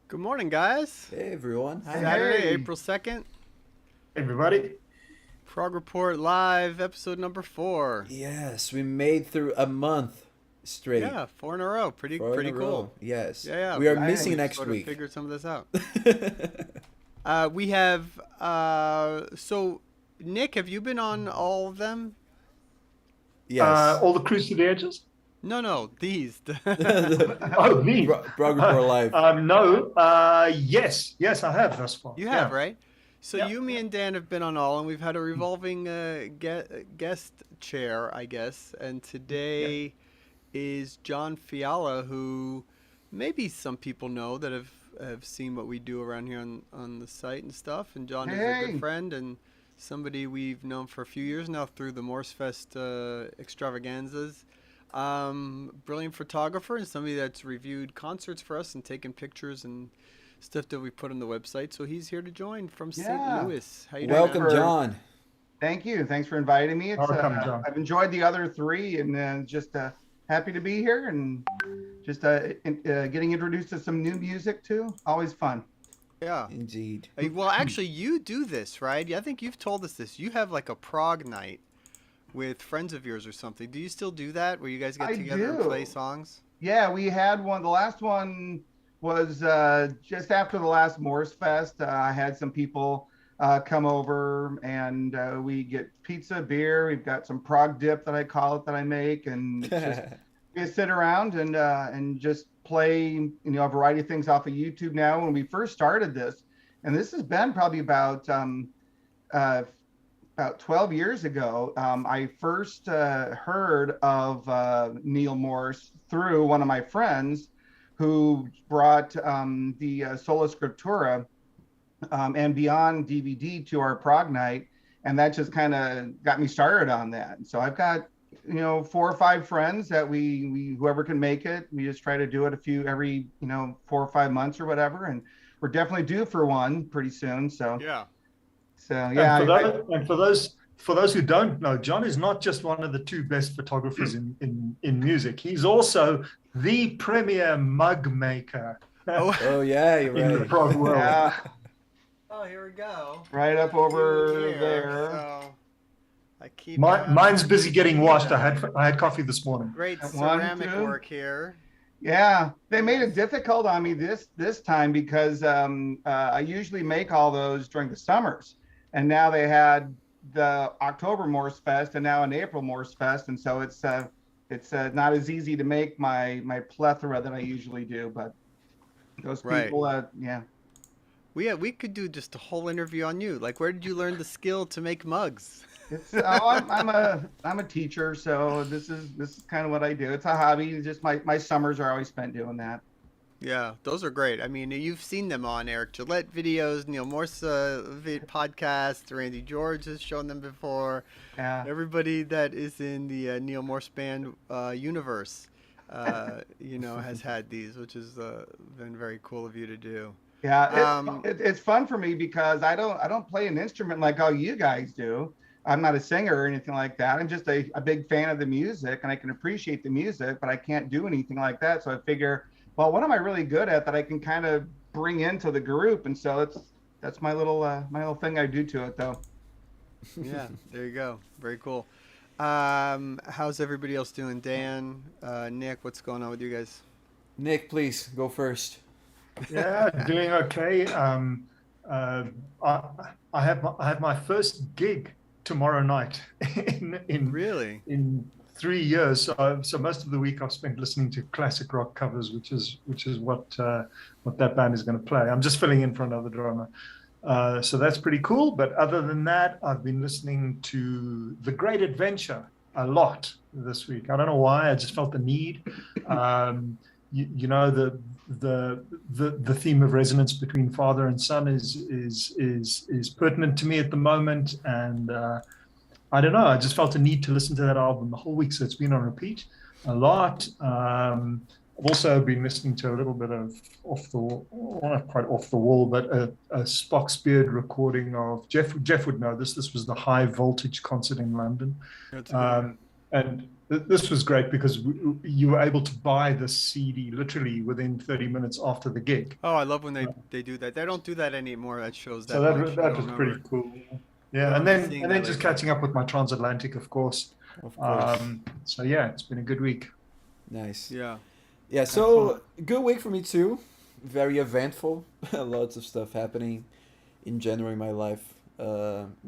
Good morning, guys. Hey everyone. Hi. Saturday, Hey, April 2nd. everybody. Prog Report Live, episode number 4. Yes, we made through a month straight. Yeah, 4 in a row. Pretty 4 in a pretty cool. row. Yes. Yeah, We are we missing Exciting. next sort of week. figured some of this out. We have so Nick, have you been on all of them? Yes. All the cruise to the edges. No, these. The Oh, me. Prog Report Live. No. Yes, I have thus far. You have, Yeah. right? So Yeah. you, me, and Dan have been on all, and we've had a revolving guest chair, I guess. And Yeah. today is John Fiala, who maybe some people know that have seen what we do around here on the site and stuff. And John is a good Hey. friend and somebody we've known for a few years now through the ROSfest extravaganzas. Brilliant photographer and somebody that's reviewed concerts for us and taken pictures and stuff that we put on the website. So he's here to join from St. Yeah. Louis. How you doing, Welcome, man? John. Thank you. Thanks for inviting me. Welcome, John. I've enjoyed the other three, and just happy to be here and just getting introduced to some new music too. Always fun. Yeah. Indeed. Well, actually, you do this, right? Yeah, I think you've told us this. You have like a prog night with friends of yours or something. Do you still do that where you guys get I together and do. play songs? Yeah, we had one. The last one was just after the last Morse Fest. I had some people come over, and we get pizza, beer. We've got some prog dip that I call it that I make, and it's just we sit around and just play a variety of things off of YouTube now. When we first started this, and this has been probably uh, about 12 years ago, I first heard of Neil Morse through one of my friends who brought the Sola Scriptura and Beyond DVD to our prog night. And that just kind of got me started on that. So I've got, 4 or 5 friends that we whoever can make it, we just try to do it every 4 or 5 months or whatever. And we're definitely due for one pretty soon. So Yeah. And yeah, for those who don't know, John is not just one of the two best photographers in music. He's also the premier mug maker Oh, Oh yeah, you're in the right. prog world. yeah, oh, here we go. right up over Here, there. So I keep Mine's busy getting washed. I had coffee this morning. great One, ceramic two. work here. Yeah, they made it difficult on me this time because I usually make all those during the summers, and now they had the October Morse Fest and now an April Morse Fest, and so it's not as easy to make my plethora that I usually do. But those Right. people, yeah, We could do just a whole interview on you. Like, where did you learn the skill to make mugs? it's I'm a teacher, so this is kind of what I do. It's a hobby. It's just my summers are always spent doing that. Yeah, those are great. I mean, you've seen them on Eric Gillette videos, Neil Morse podcast. Randy George has shown them before. Yeah. Everybody that is in the Neil Morse band universe, has had these, which has been very cool of you to do. Yeah, Um, it's fun for me because I don't play an instrument like all you guys do. I'm not a singer or anything like that. I'm just a big fan of the music, and I can appreciate the music, but I can't do anything like that. So I figure, well, what am I really good at that I can kind of bring into the group? And so that's my little thing I do to it, though. yeah, there you go. Very cool. How's everybody else doing? Dan, Nick, what's going on with you guys? Nick, please go first. Yeah, doing okay. I have my first gig tomorrow night in Really? in 3 years. So most of the week I've spent listening to classic rock covers, which is what that band is going to play. I'm just filling in for another drummer. So that's pretty cool. But other than that, I've been listening to The Great Adventure a lot this week. I don't know why. I just felt the need. The theme of resonance between father and son is pertinent to me at the moment, and I don't know. I just felt a need to listen to that album the whole week, so it's been on repeat a lot. I've also been listening to a little bit of not quite off the wall, but a Spock's Beard recording of Jeff would know this. This was the High Voltage concert in London. That's a good one. And This was great because you were able to buy the CD literally within 30 minutes after the gig. Oh, I love when they do that. They don't do that anymore. That shows So that much. I that don't was pretty remember. cool. I Yeah, don't and remember seeing then that just lately. catching up with my transatlantic, of course. Of course. So yeah, it's been a good week. Nice. Yeah. Yeah, so good week for me too. Very eventful. Lots of stuff happening in January in my life.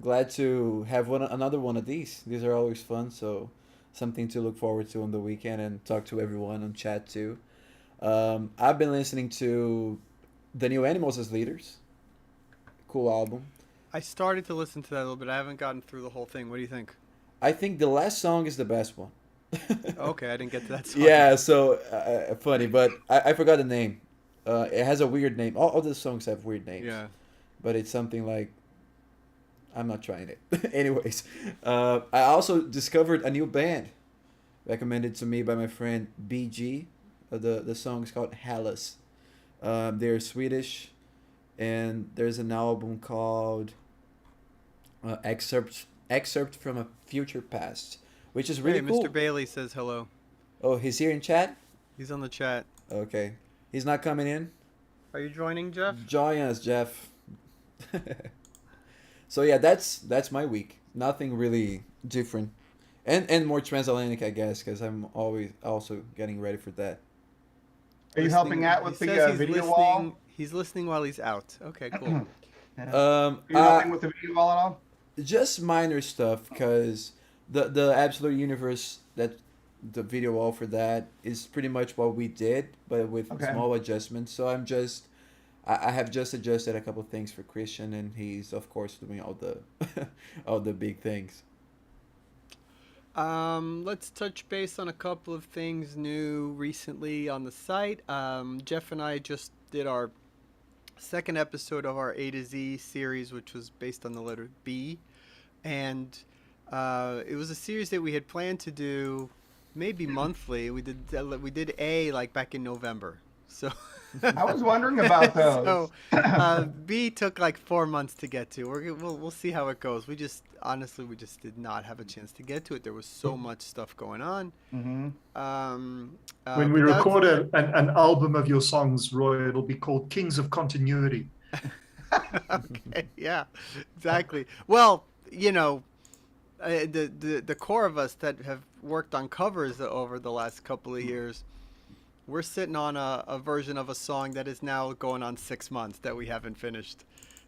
Glad to have another one of these. These are always fun, so something to look forward to on the weekend and talk to everyone on chat too. I've been listening to the new Animals as Leaders. Cool album. I started to listen to that a little bit. I haven't gotten through the whole thing. What do you think? I think the last song is the best one. Okay, I didn't get to that song. Yeah, so funny, but I forgot the name. It has a weird name. All the songs have weird names. Yeah. But it's something like I'm not trying it. Anyways, I also discovered a new band recommended to me by my friend BG. The song is called Hallis. They're Swedish, and there's an album called Excerpt from a Future Past, which is really Hey, cool. Mr. Bailey says hello. Oh, he's here in chat? He's on the chat. Okay. He's not coming in? Are you joining, Jeff? Join us, Jeff. So yeah, that's my week. Nothing really different. And more transatlantic, I guess, because I'm always also getting ready for that. Are you helping out with He the says he's video listening. wall? He's listening while he's out. Okay, cool. Yeah. Um, Are you helping with the video wall at all? just minor stuff, because the Absolute Universe, that the video wall for that is pretty much what we did, but with Okay. small adjustments. So I have just adjusted a couple things for Christian, and he's of course doing all the all the big things. Let's touch base on a couple of things new recently on the site. Jeff and I just did our second episode of our A to Z series, which was based on the letter B, and it was a series that we had planned to do maybe monthly. We did A like back in November, so. I was wondering about those. So B took like 4 months to get to. We'll see how it goes. We just did not have a chance to get to it. There was so much stuff going on. Mhm. When we but that's- record an album of your songs, Roy, it'll be called Kings of Continuity. Okay, yeah, exactly. Well, the core of us that have worked on covers over the last couple of years, we're sitting on a version of a song that is now going on 6 months that we haven't finished.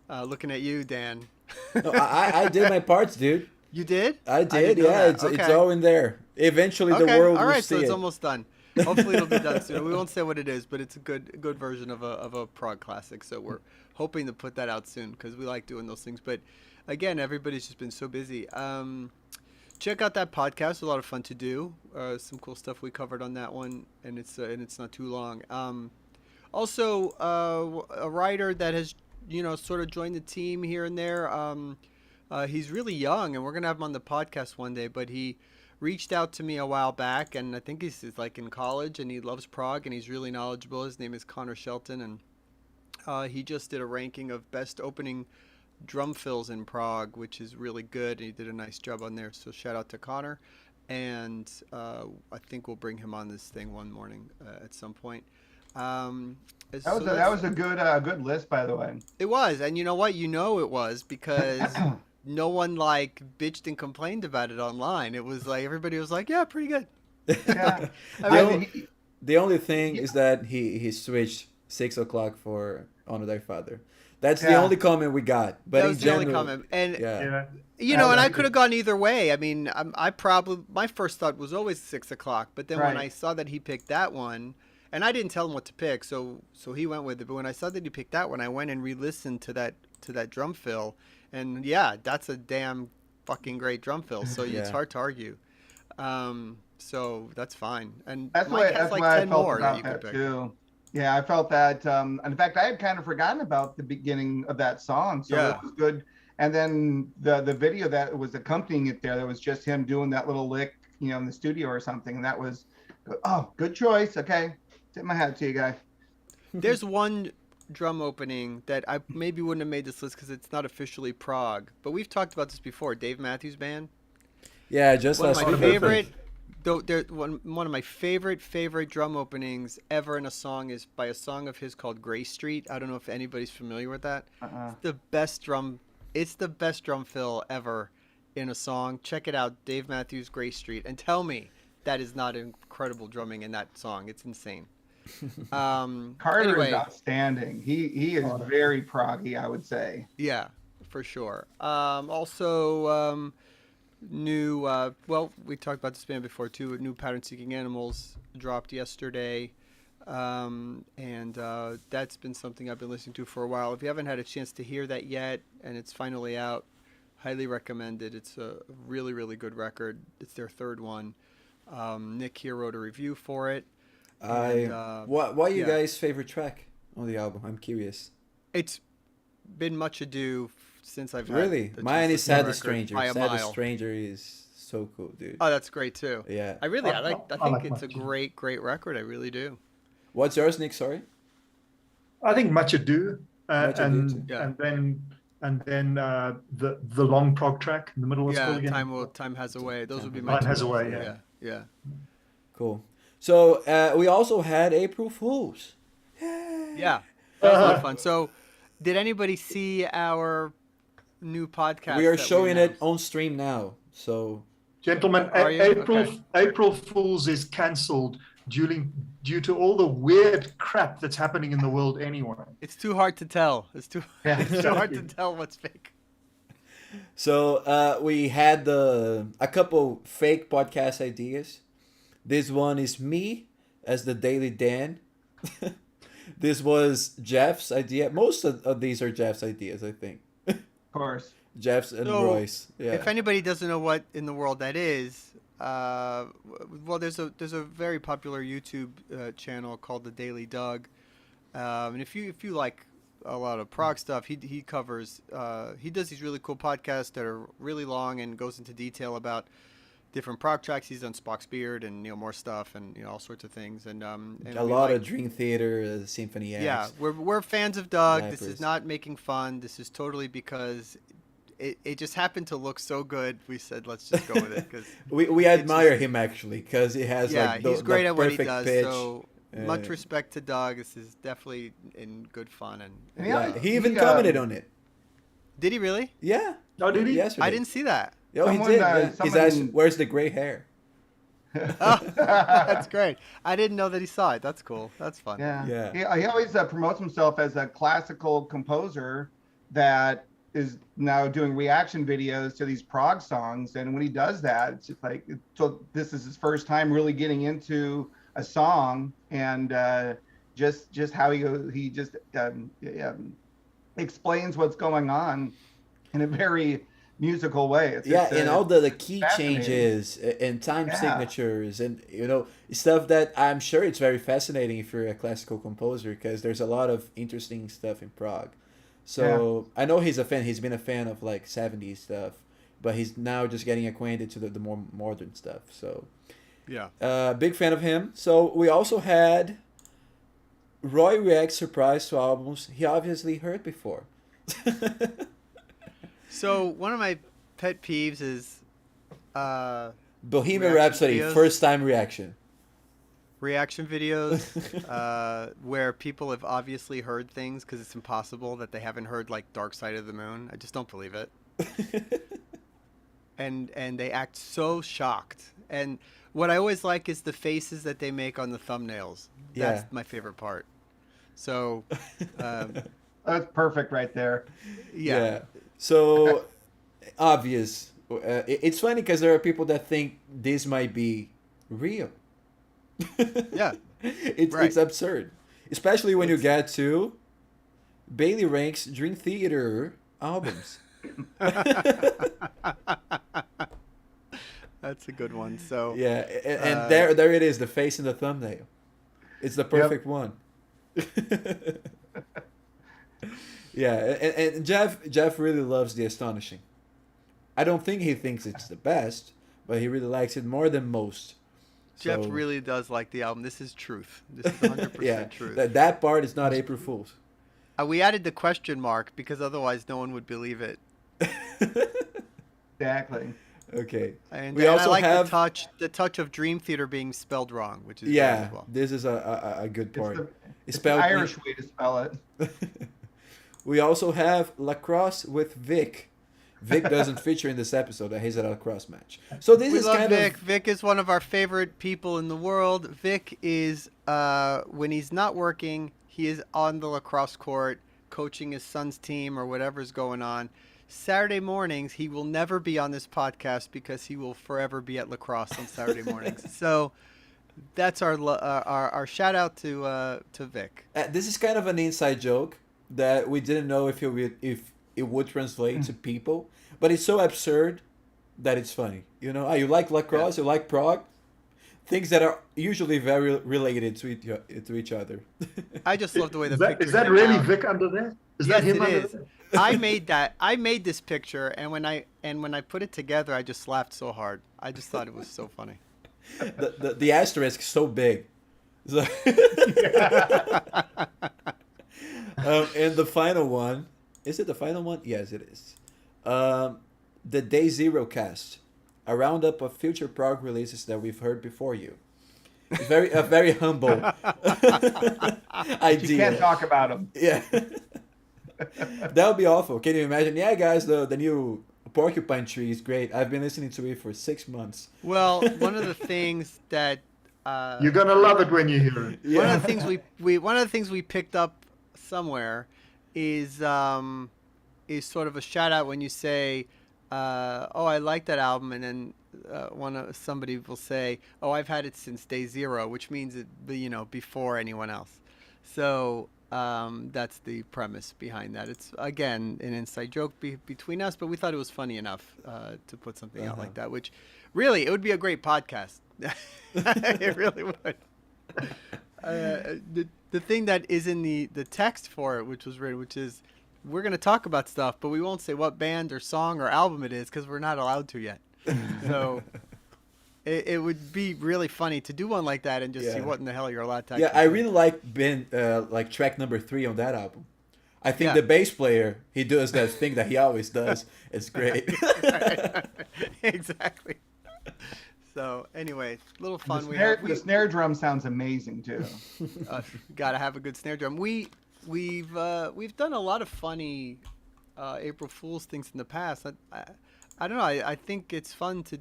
Looking at you, Dan. No, I did my parts, dude. You did? I did, didn't know yeah. that. It's Okay. all in there. Eventually, the Okay, world all will right, see so it's it. almost done. Hopefully it'll be done soon. We won't say what it is, but it's a good version of a prog classic. So we're hoping to put that out soon because we like doing those things. But again, everybody's just been so busy. Check out that podcast. It's a lot of fun to do. Some cool stuff we covered on that one, and it's not too long. Also, a writer that has sort of joined the team here and there. He's really young, and we're gonna have him on the podcast one day. But he reached out to me a while back, and I think he's like in college, and he loves prog, and he's really knowledgeable. His name is Connor Shelton, and he just did a ranking of best opening drum fills in Prague, which is really good, and he did a nice job on there. So shout out to Connor, and I think we'll bring him on this thing one morning at some point. That was a good list, by the way. It was, and you know what? It was because no one like bitched and complained about it online. It was like everybody was like, "Yeah, pretty good." Yeah. The only thing is that he switched 6 o'clock for Honor Thy Father. That's the Yeah. only comment we got. But That in was the general, only comment, and yeah. Yeah. and I could have gone either way. I mean, my first thought was always 6 o'clock, but then when Right. I saw that he picked that one, and I didn't tell him what to pick, so he went with it. But when I saw that he picked that one, I went and re-listened to that drum fill, and yeah, that's a damn fucking great drum fill. So it's Yeah. hard to argue. So that's fine, and That's Mike why has like I 10 felt more that about you could that pick. too. Yeah, I felt that. In fact, I had kind of forgotten about the beginning of that song, so Yeah. it was good. And then the video that was accompanying it there, that was just him doing that little lick, in the studio or something, and that was, good choice. Okay, tip my hat to you, guy. There's one drum opening that I maybe wouldn't have made this list because it's not officially Prague, but we've talked about this before. Dave Matthews Band. Yeah, just One of last my week. favorite Though one of my favorite drum openings ever in a song is by a song of his called Gray Street. I don't know if anybody's familiar with that. Uh-uh. It's the best drum. It's the best drum fill ever in a song. Check it out, Dave Matthews Gray Street, and tell me that is not incredible drumming in that song. It's insane. Carter Anyway. is outstanding. He is very proggy, I would say. Yeah, for sure. Also, new. Well, we talked about this band before too. New Pattern Seeking Animals dropped yesterday, and that's been something I've been listening to for a while. If you haven't had a chance to hear that yet, and it's finally out, highly recommend it. It's a really, really good record. It's their third one. Nick here wrote a review for it. And, Why you yeah. guys' favorite track on the album? I'm curious. It's been Much Ado since I've had Really? the Mine is chance to listen to Sad the the record Stranger. by a Sad the mile. Stranger is so cool, dude. Oh, that's great too. Yeah. I I think like it's a Much Ado. great record. I really do. What's yours, Nick? Sorry. I think Much Ado, Much Ado and too. Yeah. and then the long prog track in the middle. What's it Yeah, called again? Time has a way. Those would be Time my Has two a Way, also. yeah. Yeah. Cool. So we also had April Fools. Yeah. That was a lot of fun. So, did anybody see our new podcast? We are that showing it announced? on stream now. So Gentlemen, Are you? Okay. April Fools is cancelled due to all the weird crap that's happening in the world anyway. It's too hard to tell. It's too Yeah. it's too hard to tell what's fake. we had a couple fake podcast ideas. This one is me as the Daily Dan. This was Jeff's idea. Most of these are Jeff's ideas, I think. Of course. Jeff's and So, Royce. Yeah. If anybody doesn't know what in the world that is, well, there's a very popular YouTube channel called The Daily Doug, and if you like a lot of prog stuff, he covers he does these really cool podcasts that are really long and goes into detail about different prog tracks. He's done Spock's Beard and more stuff and all sorts of things and a lot of Dream Theater, Symphony X. yeah, we're fans of Doug. This Rappers. is not making fun. This is totally because it just happened to look so good. We said let's just go with it because We admire him actually because he has yeah, like he's great the at what he perfect does. pitch. So much Uh, respect to Doug. This is definitely in good fun. And Yeah, he even he, commented on it. did he really? Yeah. Oh, did he? Yesterday. I didn't see that. Oh, he Someone, did. Yeah. He's someone- asked, "Where's the gray hair?" Oh, that's great. I didn't know that he saw it. That's cool. That's fun. Yeah. Yeah. He always promotes himself as a classical composer that is now doing reaction videos to these prog songs. And when he does that, it's just like, so this is his first time really getting into a song and just how he just explains what's going on in a very musical way. It's Yeah, just, and all the key fascinating. changes and time Yeah. signatures and stuff that I'm sure it's very fascinating if you're a classical composer because there's a lot of interesting stuff in Prague. So I know he's a fan. He's been a fan of like 70s stuff, but he's now just getting acquainted to the more modern stuff. So Yeah. big fan of him. So we also had Roy reacts surprise to albums he obviously heard before. So one of my pet peeves is Bohemian Reaction Rhapsody, videos. first time reaction. reaction videos where people have obviously heard things because it's impossible that they haven't heard like Dark Side of the Moon. I just don't believe it. And they act so shocked. And what I always like is the faces that they make on the thumbnails. That's Yeah. my favorite part. So, That's perfect right there. yeah. So obvious. It's funny because there are people that think this might be real. Yeah. It's Right. absurd, especially when you get to Bailey ranks Dream Theater albums. That's a good one. So, Yeah, and there it is, the face in the thumbnail. It's the perfect one. Yeah, and Jeff really loves The Astonishing. I don't think he thinks it's the best, but he really likes it more than most. Jeff So- really does like the album. This is truth. This is 100% yeah, truth. that part is not April Fool's. We added the question mark because otherwise no one would believe it. Exactly. Okay. And, We and I also like have the touch of Dream Theater being spelled wrong, which is great yeah. as well. This is a good It's part. the It's it's the spelled. Irish way to spell it. We also have lacrosse with Vic. Vic doesn't feature in this episode. He's at a lacrosse match. So this We is love kind Vic. of Vic is one of our favorite people in the world. Vic is when he's not working, he is on the lacrosse court coaching his son's team or whatever's going on. Saturday mornings, he will never be on this podcast because he will forever be at lacrosse on Saturday mornings. So that's our shout out to Vic. this is kind of an inside joke that we didn't know if it would translate to people, but it's so absurd that it's funny. You know, you like lacrosse, you like Prog, things that are usually very related to each other. I just love the way the Is that, picture is that came really out. Vic under there? Is Yes, that him it under is. there? I made that. I made this picture, and when I put it together, I just laughed so hard. I just thought it was so funny. The asterisk is so big. So and the final one, is it the final one? Yes, it is. The Day Zero cast, a roundup of future prog releases that we've heard before you. It's a very humble idea. You can't talk about them. Yeah. That would be awful. Can you imagine? Yeah, guys, the new Porcupine Tree is great. I've been listening to it for 6 months. Well, one of the things that You're gonna love it when you hear it. one of the things one of the things we picked up somewhere is sort of a shout out when you say, "Oh, I like that album," and then somebody will say, "Oh, I've had it since day zero," which means before anyone else. So that's the premise behind that. It's again an inside joke between us, but we thought it was funny enough to put something out like that. Which really, it would be a great podcast. It really would. The thing that is in the text for it, which was written, which is we're going to talk about stuff, but we won't say what band or song or album it is because we're not allowed to yet. So it would be really funny to do one like that and just see what in the hell you're allowed to. Yeah, I really like like track number 3 on that album. I think the bass player, he does that thing that he always does. It's great. Exactly. So anyway, little fun. The snare drum sounds amazing too. Gotta have a good snare drum. We've done a lot of funny April Fool's things in the past. I don't know. I think it's fun to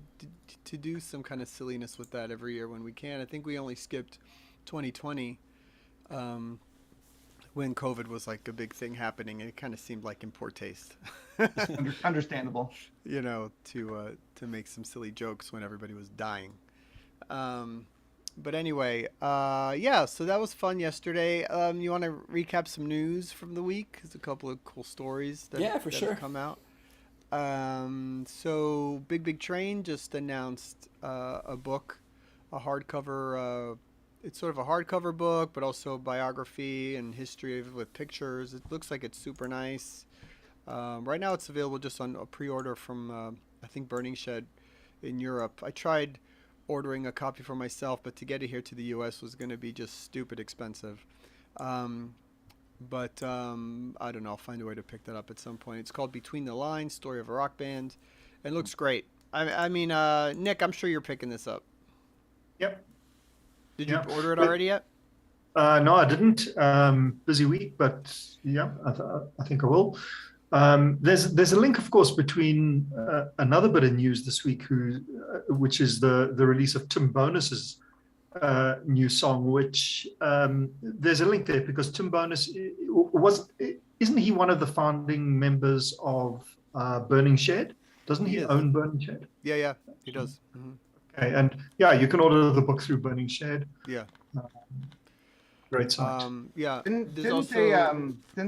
do some kind of silliness with that every year when we can. I think we only skipped 2020 when COVID was like a big thing happening, and it kind of seemed like in poor taste. Understandable. To make some silly jokes when everybody was dying. But anyway, so that was fun yesterday. You want to recap some news from the week? There's a couple of cool stories that have come out. So Big Train just announced a book, a hardcover. It's sort of a hardcover book, but also biography and history with pictures. It looks like it's super nice. Right now, it's available just on a pre-order from I think Burning Shed in Europe. I tried ordering a copy for myself, but to get it here to the U.S. was going to be just stupid expensive. But I don't know. I'll find a way to pick that up at some point. It's called Between the Lines: Story of a Rock Band, and looks great. I mean, Nick, I'm sure you're picking this up. Yep. Did you order it already yet? No, I didn't. Busy week, but yeah, I think I will. There's a link, of course, between another bit of news this week, which is the release of Tim Bonus's new song. Which there's a link there because Tim Bonus isn't he one of the founding members of Burning Shed? Doesn't he own Burning Shed? Yeah, he does. Mm-hmm. Okay, and yeah, you can order the book through Burning Shed. Yeah. Great site. Didn't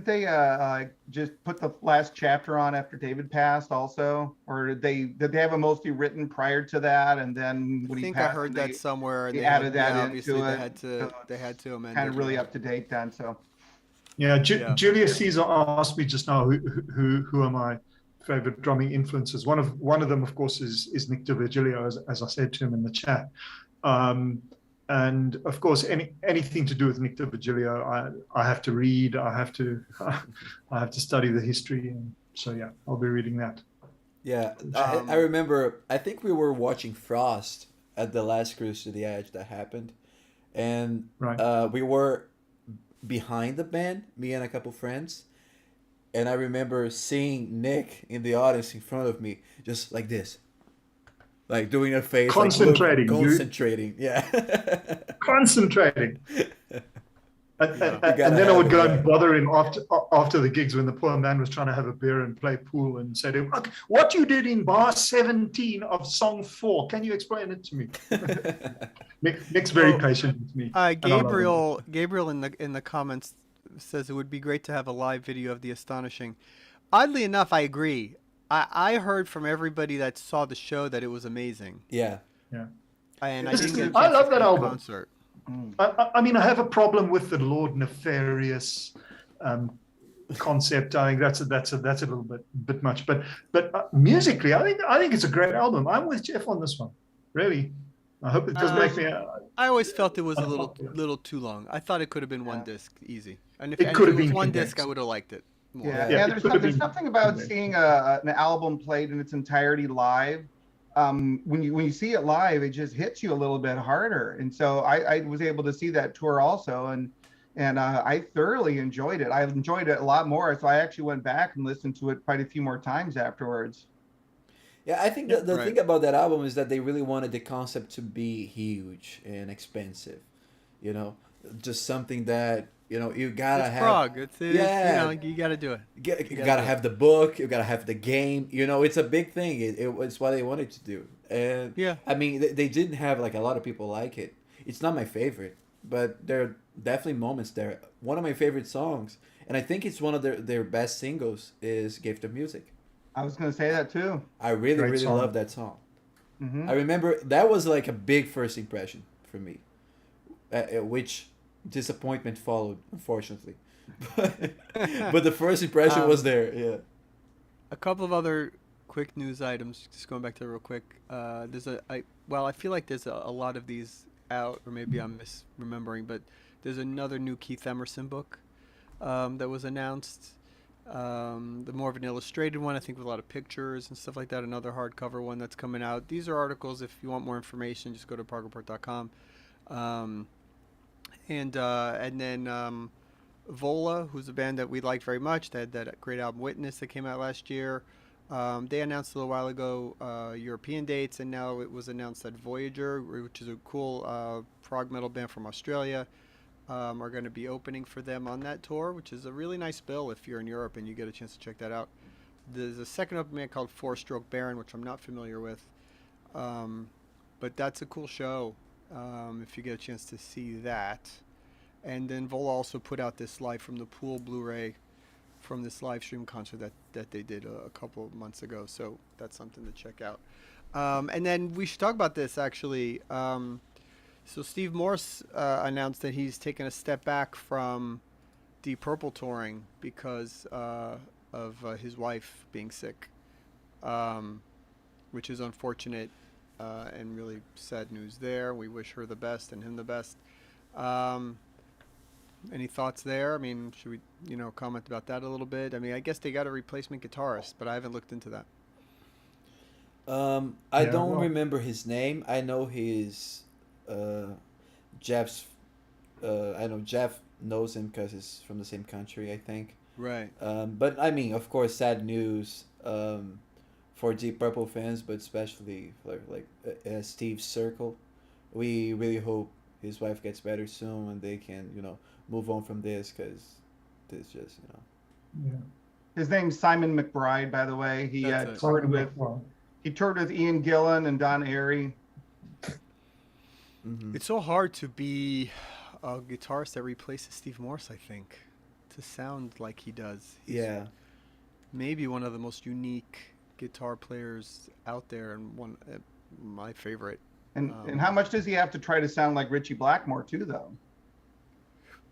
they just put the last chapter on after David passed also, or did they have a mostly written prior to that, and then when he passed, I heard that somewhere. And they added that obviously into it. They had to amend kind it. of really up to date then. So yeah, Julius Caesar asked me just now who are my favorite drumming influences. One of them, of course, is Nick DiVirgilio, as I said to him in the chat. And of course, anything to do with Nick DiVirgilio, I have to read. I have to study the history, and so yeah, I'll be reading that. Yeah, I Um, remember. I think we were watching Frost at the last Cruise to the Edge that happened, and Right. we were behind the band, me and a couple friends, and I remember seeing Nick in the audience in front of me, just like this, like doing a face, like look, Concentrating. You concentrating. Yeah, concentrating. yeah. you And gotta then I have would it go and right. bother him after the gigs when the poor man was trying to have a beer and play pool, and say to him, "Look, what you did in bar 17 of song 4, can you explain it to me?" Nick's very Well, patient with me, and I love him. Gabriel in the comments says it would be great to have a live video of the astonishing. Oddly enough, I agree. I heard from everybody that saw the show that it was amazing, Yeah, Yeah. and I didn't get a Listen, I chance to love that see the album. concert. Mm. I mean, I have a problem with the Lord Nefarious um, concept. I think that's a little bit much. But musically, I think it's a great album. I'm with Jeff on this one. Really, I hope it doesn't make me. I always felt it was a Unpopular. little too long. I thought it could have been one Yeah. disc, easy. It And if could it have was been one disc, I condensed. would have liked it more. Yeah, Yeah. yeah. It could have There's been something about condensed. seeing an album played in its entirety live. When you see it live, it just hits you a little bit harder. And so I was able to see that tour also, and I thoroughly enjoyed it. I enjoyed it a lot more, so I actually went back and listened to it quite a few more times afterwards. yeah. I think Yeah. the Right. thing about that album is that they really wanted the concept to be huge and expensive. You know, just something that you gotta It's have. Prague. Yeah, You got to do it. you You got to gotta do it. have the book, you gotta have the game. It's a big thing. It was what they wanted to do, and Yeah. I mean, they didn't have like a lot of people like it. It's not my favorite, but there are definitely moments there. One of my favorite songs, and I think it's one of their best singles, is "Gift of Music." I was going to say that too. I really Great really song. love that song. I Hmm. remember that was like a big first impression for me, which disappointment followed, unfortunately. But the first impression was Um, there. Yeah. a couple of other quick news items. Just going back to it real quick. I feel like there's a lot of these out, or maybe I'm misremembering, but there's another new Keith Emerson book that was announced. The more of an illustrated one, I think, with a lot of pictures and stuff like that. Another hardcover one that's coming out. These are articles. If you want more information, just go to progreport.com. Um, and then Vola, who's a band that we liked very much. They had that great album Witness that came out last year. They announced a little while ago European dates, and now it was announced that Voyager, which is a cool prog metal band from Australia, are going to be opening for them on that tour, which is a really nice bill if you're in Europe and you get a chance to check that out. There's a second open band called Four Stroke Baron, which I'm not familiar with, um, but that's a cool show if you get a chance to see that. And then Vola also put out this Live from the Pool Blu-ray from this live stream concert that they did a couple of months ago. So that's something to check out. And then we should talk about this actually. So Steve Morse announced that he's taken a step back from Deep Purple touring because of his wife being sick, which is unfortunate and really sad news there. We wish her the best and him the best. Um, any thoughts there? I mean, should we, comment about that a little bit? I mean, I guess they got a replacement guitarist, but I haven't looked into that. I Yeah, don't well, remember his name. I know his uh, Jeff's. I know Jeff knows him because he's from the same country, I think. Right. But I mean, of course, sad news for Deep Purple fans, but especially for Steve's circle. We really hope his wife gets better soon and they can, move on from this because this just. yeah. His name's Simon McBride, by the way. He That's it. toured with Well, Ian Gillan and Don Airy. Hmm. It's so hard to be a guitarist that replaces Steve Morse, I think, to sound like he does. He's Yeah. maybe one of the most unique guitar players out there and one my favorite. And how much does he have to try to sound like Richie Blackmore too, though?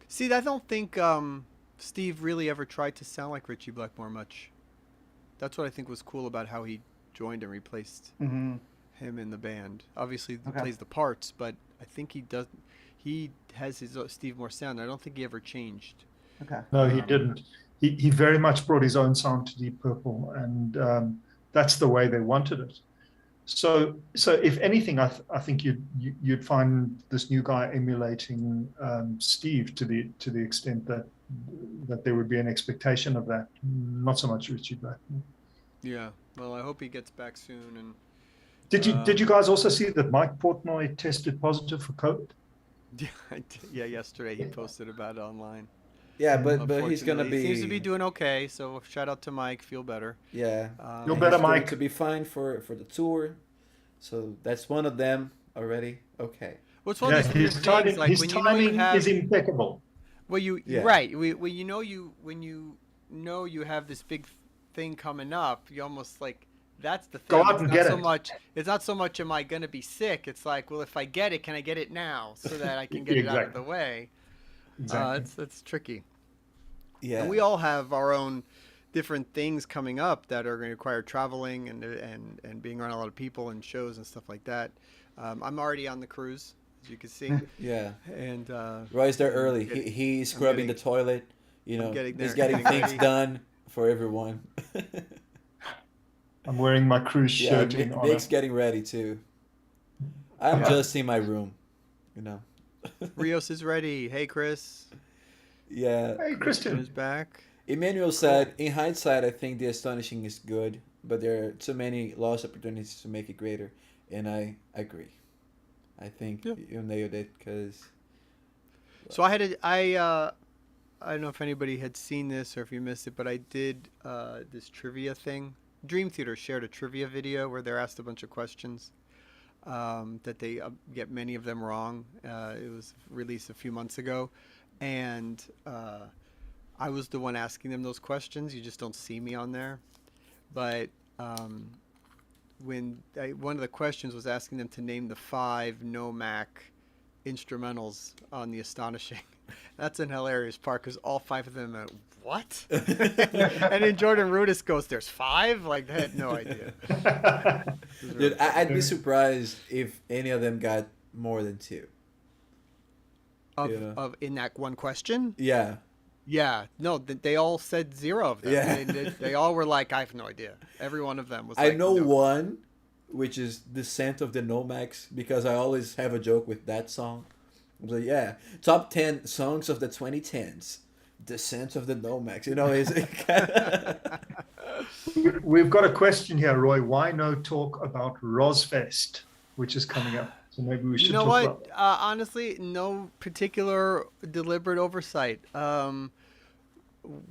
See, I don't think Steve really ever tried to sound like Richie Blackmore much. That's what I think was cool about how he joined and replaced Mm-hmm. him in the band. Obviously, he Okay. plays the parts, but I think he does. He has his Steve Morse sound. I don't think he ever changed. Okay. no, he Um, didn't. He very much brought his own sound to Deep Purple, and that's the way they wanted it. So if anything, I think you'd find this new guy emulating Steve to the extent that there would be an expectation of that. Not so much Richie Blackmore. Yeah. Well, I hope he gets back soon. And Did you guys also see that Mike Portnoy tested positive for COVID? yeah, yesterday he posted about it online. Yeah, but he's gonna Unfortunately, be. he seems to be doing okay. So shout out to Mike. Feel better. Yeah. Feel And better, he's going Mike. to be fine for the tour. So that's one of them already. Okay. What's one of these weird things? Like his when you know you timing have, is impeccable. well, Yeah. right. When you know you have this big thing coming up, you almost like that's the thing. Go out It's and not get so it. much. It's not so much. Am I gonna be sick? It's like, well, if I get it, can I get it now so that I can get it out of the Exactly. way? Exactly. It's tricky. Yeah. And we all have our own different things coming up that are going to require traveling and being around a lot of people and shows and stuff like that. I'm already on the cruise, as you can see, Yeah. and Roy's there early. getting- He's scrubbing getting- the toilet. You know, getting he's there, getting getting things ready. done for everyone. I'm wearing my cruise Yeah, shirt in honor. Nick's getting ready too. I'm Yeah. just in my room, you know. Rios is ready. Hey, Chris. Hey, Yeah. Christian Christian. is back. Emmanuel said, in hindsight, I think the astonishing is good, but there are too many lost opportunities to make it greater. And I agree. I think Yeah. you nailed it because. So I don't know if anybody had seen this or if you missed it, but I did this trivia thing. Dream Theater shared a trivia video where they're asked a bunch of questions that they get many of them wrong. It was released a few months ago, and I was the one asking them those questions. You just don't see me on there, but one of the questions was asking them to name the 5 no-Mac instrumentals on the Astonishing. That's an hilarious part because all 5 of them are, what? And then Jordan Rudis goes, there's 5? Like, I had no idea. Dude, I'd be surprised if any of them got more than 2. Of in that one question? Yeah. Yeah. No, they all said 0 of them. Yeah. They all were like, I have no idea. Every one of them was I like, know no. one, which is Descent of the Nomax, because I always have a joke with that song. I was like, yeah, top 10 songs of the 2010s. Descent of the Nomax. You know, it's We've got a question here, Roy. Why no talk about ROSfest, which is coming up? So maybe we should You know talk what? about. Honestly, no particular deliberate oversight.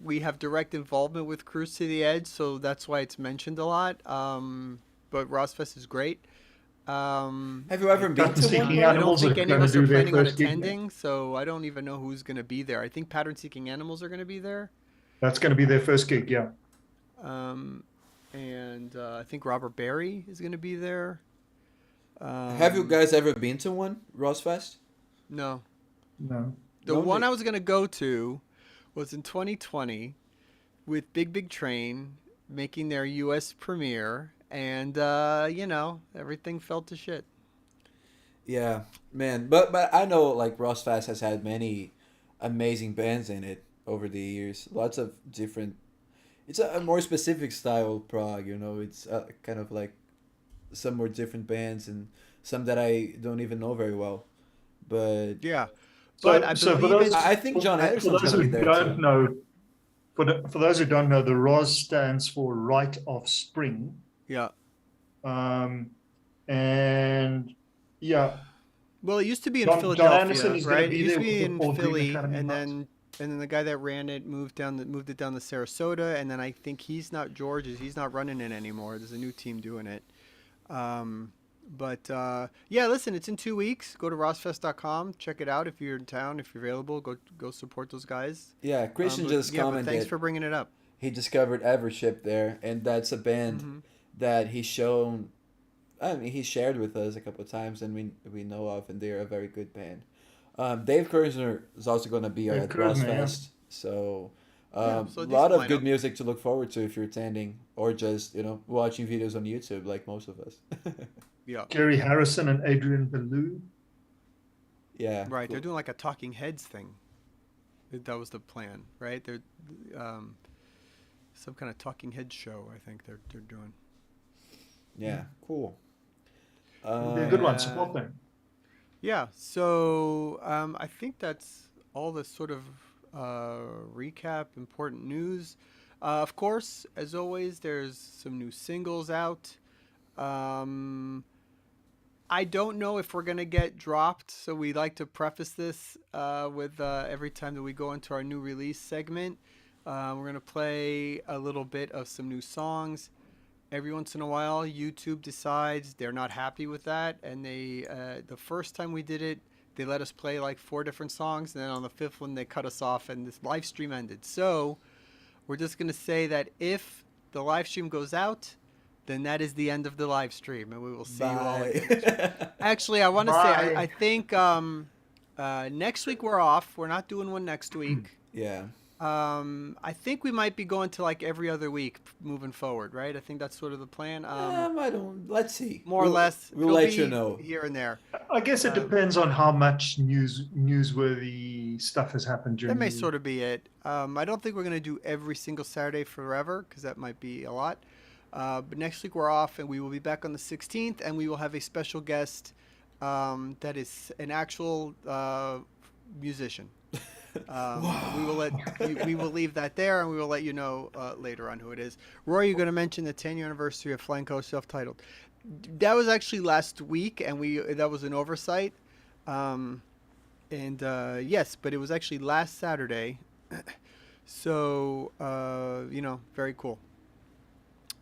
We have direct involvement with Cruise to the Edge, so that's why it's mentioned a lot. But ROSfest is great. Have you ever been Pattern to Seeking one? I don't Animals think are any of gonna us are do their planning on first gig. attending, so I don't even know who's going to be there. I think Pattern Seeking Animals are going to be there. That's going to be their first gig, yeah. And I think Robert Barry is going to be there. Have you guys ever been to one, ROSfest? No. No. The No, one they- I was going to go to was in 2020 with Big Big Train making their U.S. premiere, and, everything fell to shit. Yeah, man. But I know like ROSfest has had many amazing bands in it over the years. Lots of different. It's a more specific style prog, you know. It's kind of like some more different bands and some that I don't even know very well. But Yeah. So- But I so for believe those- it's... I think John For Anderson's those gonna who be there don't too. know, for those who don't know, the ROS stands for Rite of Spring. Yeah. And yeah, Well, it used to be in John Philadelphia, Anderson is gonna right? It be used to there be with the in Paul Green Philly, Academy and House. then the guy that ran it moved it down to Sarasota, and then I think he's not running it anymore. There's a new team doing it. Yeah, listen, it's in 2 weeks. Go to rosfest.com, check it out if you're in town, if you're available. Go support those guys. Yeah, Christian But just thanks commented for bringing it up. he discovered Evership there, and that's a band Mhm. that he's shown. I mean, he shared with us a couple of times, and we know of, and they're a very good band. Dave Kersner is also going to be Dave at Kersner, yeah. ROSfest, so Yeah, a so a lot decent of good lineup. music to look forward to if you're attending, or just watching videos on YouTube like most of us. Yeah. Jerry Harrison and Adrian Belew. Yeah, Right, they're cool. doing like a Talking Heads thing. That was the plan, right? They're some kind of Talking Heads show. I think they're doing. Yeah, cool. It'll be a good one. Uh, Support them. Yeah, so I think that's all the sort of recap, important news. Of course, as always, there's some new singles out. Um, I don't know if we're gonna get dropped, so we like to preface this with every time that we go into our new release segment. We're gonna play a little bit of some new songs. Every once in a while, YouTube decides they're not happy with that, and the first time we did it, they let us play like 4 different songs, and then on the fifth one, they cut us off, and this live stream ended. So we're just gonna say that if the live stream goes out, then that is the end of the live stream, and we will see you all again next week. Bye. Actually, I want to say Bye. I think next week we're off. We're not doing one next week. Yeah. I think we might be going to like every other week moving forward, right? I think that's sort of the plan. I don't. Let's see. More or less. We'll It'll let be you know. here and there. I guess it depends on how much newsworthy stuff has happened during That may the sort of be it. I don't think we're going to do every single Saturday forever because that might be a lot. But next week we're off, and we will be back on the 16th, and we will have a special guest that is an actual musician. We will leave that there, and we will let you know later on who it is. Roy, you're going to mention the 10-year anniversary of Flying Coast self-titled. That was actually last week, and that was an oversight. Yes, but it was actually last Saturday. So very cool.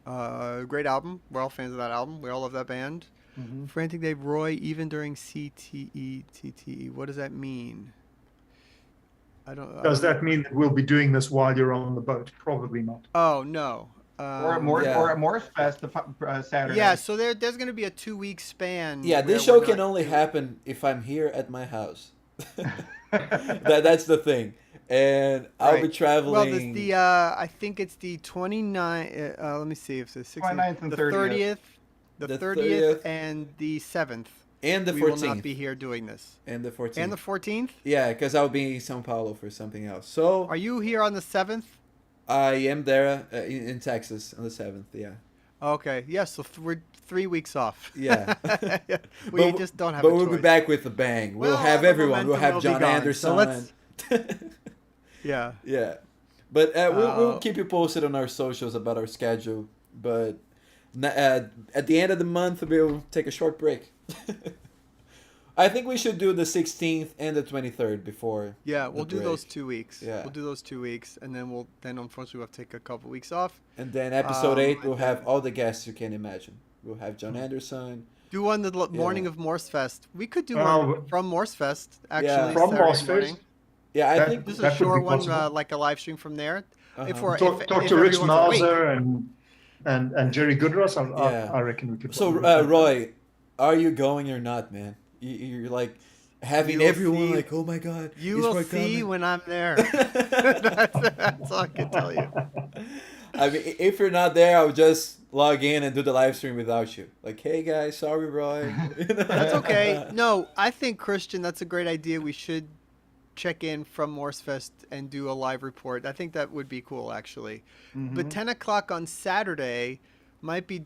Great album. We're all fans of that album. We all love that band. Mhm. Frantic Dave Roy, even during CTE. What does that mean? I don't. Does that mean that we'll be doing this while you're on the boat? Probably not. Oh no. Or at Yeah. MorseFest Saturday. Yeah, so there's going to be a 2-week span. Yeah, where this show we're can not only doing- happen if I'm here at my house. That's the thing, and I'll be Right. traveling. Well, I think it's the 29th. Let me see if it's the 29th and the 30th. the The 30th, 30th. and the 7th. and the We will 14th, not be here doing this. and the 14th, And the 14th? yeah, because I'll be in São Paulo for something else. So Are you here on the 7th? I am there in Texas on the 7th. Yeah, Okay. Yes. So we're 3 weeks off. yeah. We But- just don't have. But a we'll be choice. back with a bang. We'll Well, have the everyone. We'll momentum have will be John gone. Anderson. So let's- Yeah. Yeah, but we'll Uh, keep you posted on our socials about our schedule. But at the end of the month, we'll take a short break. I think we should do the 16th and the 23rd before. Yeah. We'll the do those break. 2 weeks. Yeah. We'll do those 2 weeks, and then unfortunately we'll have to take a couple weeks off. And then episode 8, we'll and have then- all the guests you can imagine. We'll have John Anderson. Do one the morning Yeah. of Morsefest. We could do Oh, one from Morsefest actually. Yeah. From Saturday Morsefest? morning. Yeah, I That- think. Just a That would be short one, possible. like a live stream from there. Uh-huh. If we're Talk if to Rich everyone's awake. Mauser and Jerry Goodross. Yeah. I reckon we could. So, probably- Roy, are you going or not, man? You're like having You will everyone see- like, oh my god, You is will Roy see coming?" when I'm there. That's all I can tell you. I mean, if you're not there, I'll just log in and do the live stream without you. Like, hey guys, sorry, Roy. That's okay. No, I think Christian, that's a great idea. We should check in from Morsefest and do a live report. I think that would be cool, actually. But 10 o'clock on Saturday might be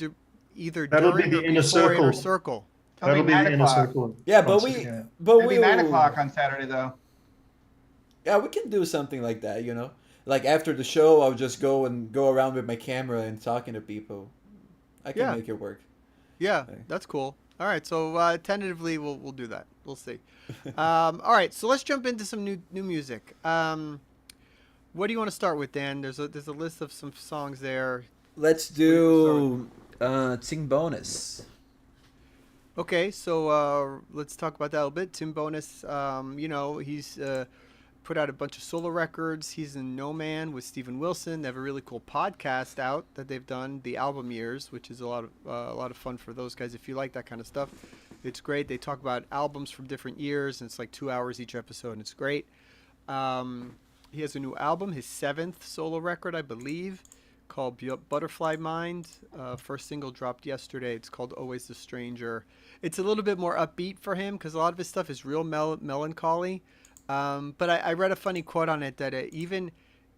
either That'll be during the or inner before Inner circle. Circle. That'll be 9 the inner o'clock. circle. Yeah, but concert, we, yeah. but It'll we be 9 will- o'clock on Saturday, though. Yeah, we can do something like that, you know. Like after the show, I'll just go around with my camera and talking to people. I can Yeah. make it work. Yeah, Okay. that's cool. All right, so tentatively we'll do that. We'll see. All right, so let's jump into some new music. What do you want to start with, Dan? There's a list of some songs there. Let's do Ting Bonus. Okay, so let's talk about that a little bit. Tim Bonus, he's put out a bunch of solo records. He's in No Man with Steven Wilson. They have a really cool podcast out that they've done, The Album Years, which is a lot of fun for those guys if you like that kind of stuff. It's great. They talk about albums from different years, and it's like 2 hours each episode, and it's great. He has a new album, his 7th solo record, I believe, called Butterfly Mind. First single dropped yesterday. It's called Always the Stranger. It's a little bit more upbeat for him because a lot of his stuff is real melancholy. But I read a funny quote on it that even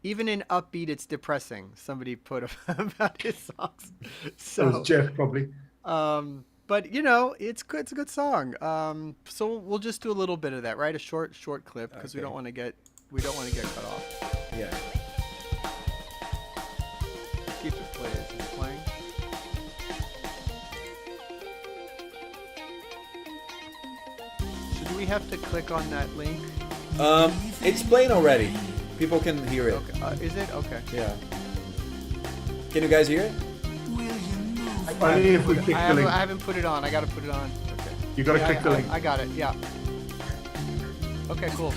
in upbeat, it's depressing. Somebody put about his songs. That was So Jeff, probably. But you know, it's good. It's a good song. So we'll just do a little bit of that, right? A short clip because we Okay. don't want to get cut off. Yeah. Keep it playing. Is it playing? So do we have to click on that link? It's playing already. People can hear it. Okay. Is it? Okay. Yeah. Can you guys hear it? Only if we click the link. I haven't put it on. I got to put it on. Okay. You got to Yeah, click the link. I got it. Yeah. Okay. Cool.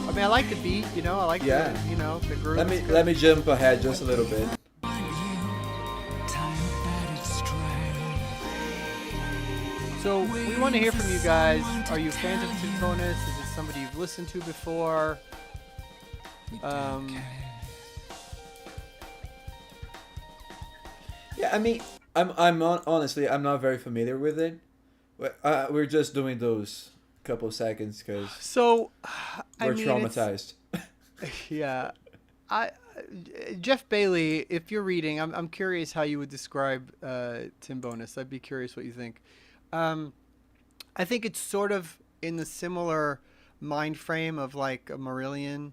I mean, I like the beat. You know, I like Yeah. the groove. Let me jump ahead just a little bit. So we want to hear from you guys. Are you fans of Tim Bonus? Is it somebody you've listened to before? Yeah, I mean, honestly, I'm not very familiar with it. We're just doing those couple seconds because So, I we're mean, traumatized. yeah, I Jeff Bailey. If you're reading, I'm curious how you would describe Tim Bonus. I'd be curious what you think. I think it's sort of in the similar mind frame of like a Marillion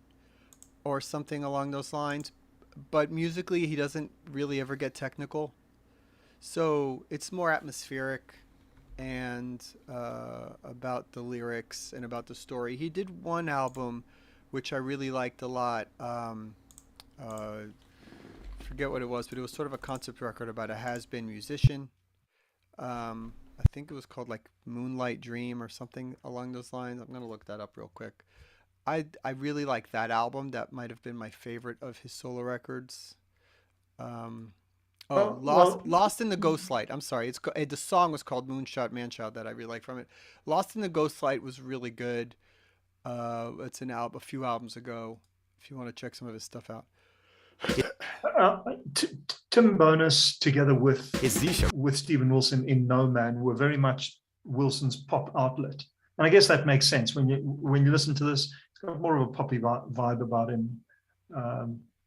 or something along those lines, but musically he doesn't really ever get technical. So it's more atmospheric and about the lyrics and about the story. He did one album which I really liked a lot. Forget what it was, but it was sort of a concept record about a has-been musician. I think it was called like Moonlight Dream or something along those lines. I'm gonna look that up real quick. I really like that album. That might have been my favorite of his solo records. Um, Lost in the Ghostlight. I'm sorry. The song was called Moonshot Manshot that I really like from it. Lost in the Ghostlight was really good. It's a few albums ago. If you want to check some of his stuff out. Tim Bonus together with Stephen Wilson in No Man were very much Wilson's pop outlet, and I guess that makes sense when you listen to this. It's got more of a poppy vibe about him,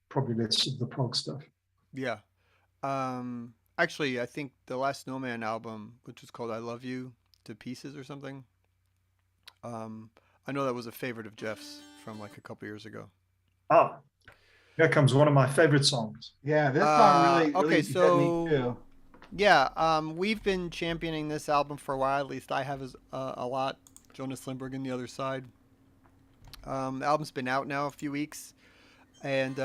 probably less of the prog stuff. Yeah. Actually, I think the last Snowman album, which was called "I Love You to Pieces" or something. I know that was a favorite of Jeff's from like a couple years ago. Ah, here comes one of my favorite songs. Yeah, this song really okay, hit so me too. yeah, we've been championing this album for a while. At least I have a lot. Jonas Lindberg and the Other Side. The album's been out now a few weeks, and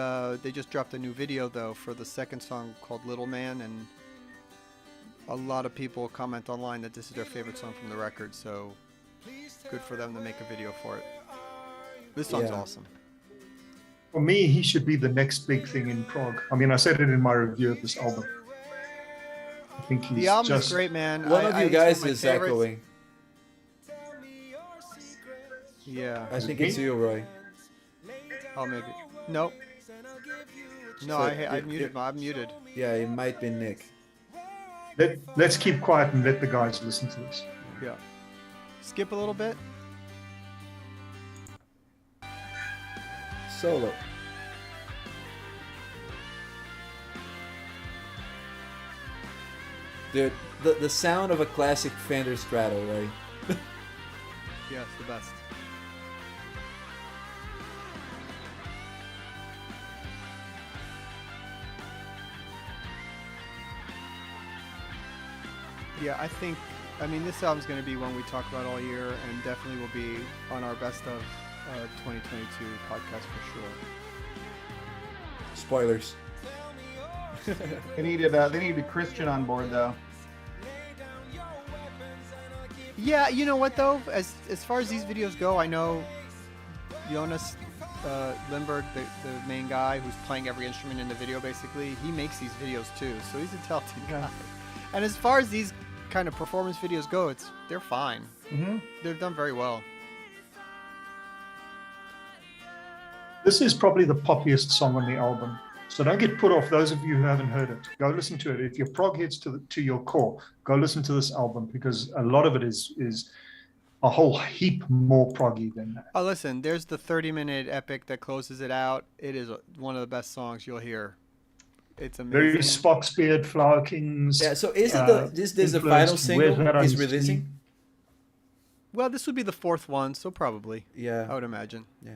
they just dropped a new video though for the second song called "Little Man," and a lot of people comment online that this is their favorite song from the record. So good for them to make a video for it. This song's awesome. For me, he should be the next big thing in prog. I mean, I said it in my review of this album. I think he's The album just is great, man. One of you guys it's one of is my favorites. echoing. Yeah. I Is think it it's me? you, Roy. Oh, maybe. Nope. No, So I'm muted. I'm muted. Yeah, it might be Nick. Let's keep quiet and let the guys listen to this. Yeah. Skip a little bit. Solo. Dude, the sound of a classic Fender Strato, right? Yeah, it's the best. Yeah, I mean, this album's going to be one we talk about all year and definitely will be on our best of 2022 podcast for sure. Spoilers. They needed Christian on board though. Yeah, you know what though? As far as these videos go, I know Jonas Lindberg, the main guy who's playing every instrument in the video basically, he makes these videos too, so he's a talented guy. And as far as these kind of performance videos go, they're fine. Mm-hmm. They've done very well. This is probably the poppiest song on the album. So don't get put off, those of you who haven't heard it. Go listen to it. If your prog heads to your core, go listen to this album because a lot of it is a whole heap more proggy than that. Oh, listen, there's the 30-minute epic that closes it out. It is one of the best songs you'll hear. It's Very amazing. Spock's Beard, Flower Kings. Yeah. So is it this the final influenced. Wear single that on he's your releasing? sleeve. Well, this would be the fourth one, so probably. Yeah. I would imagine. Yeah.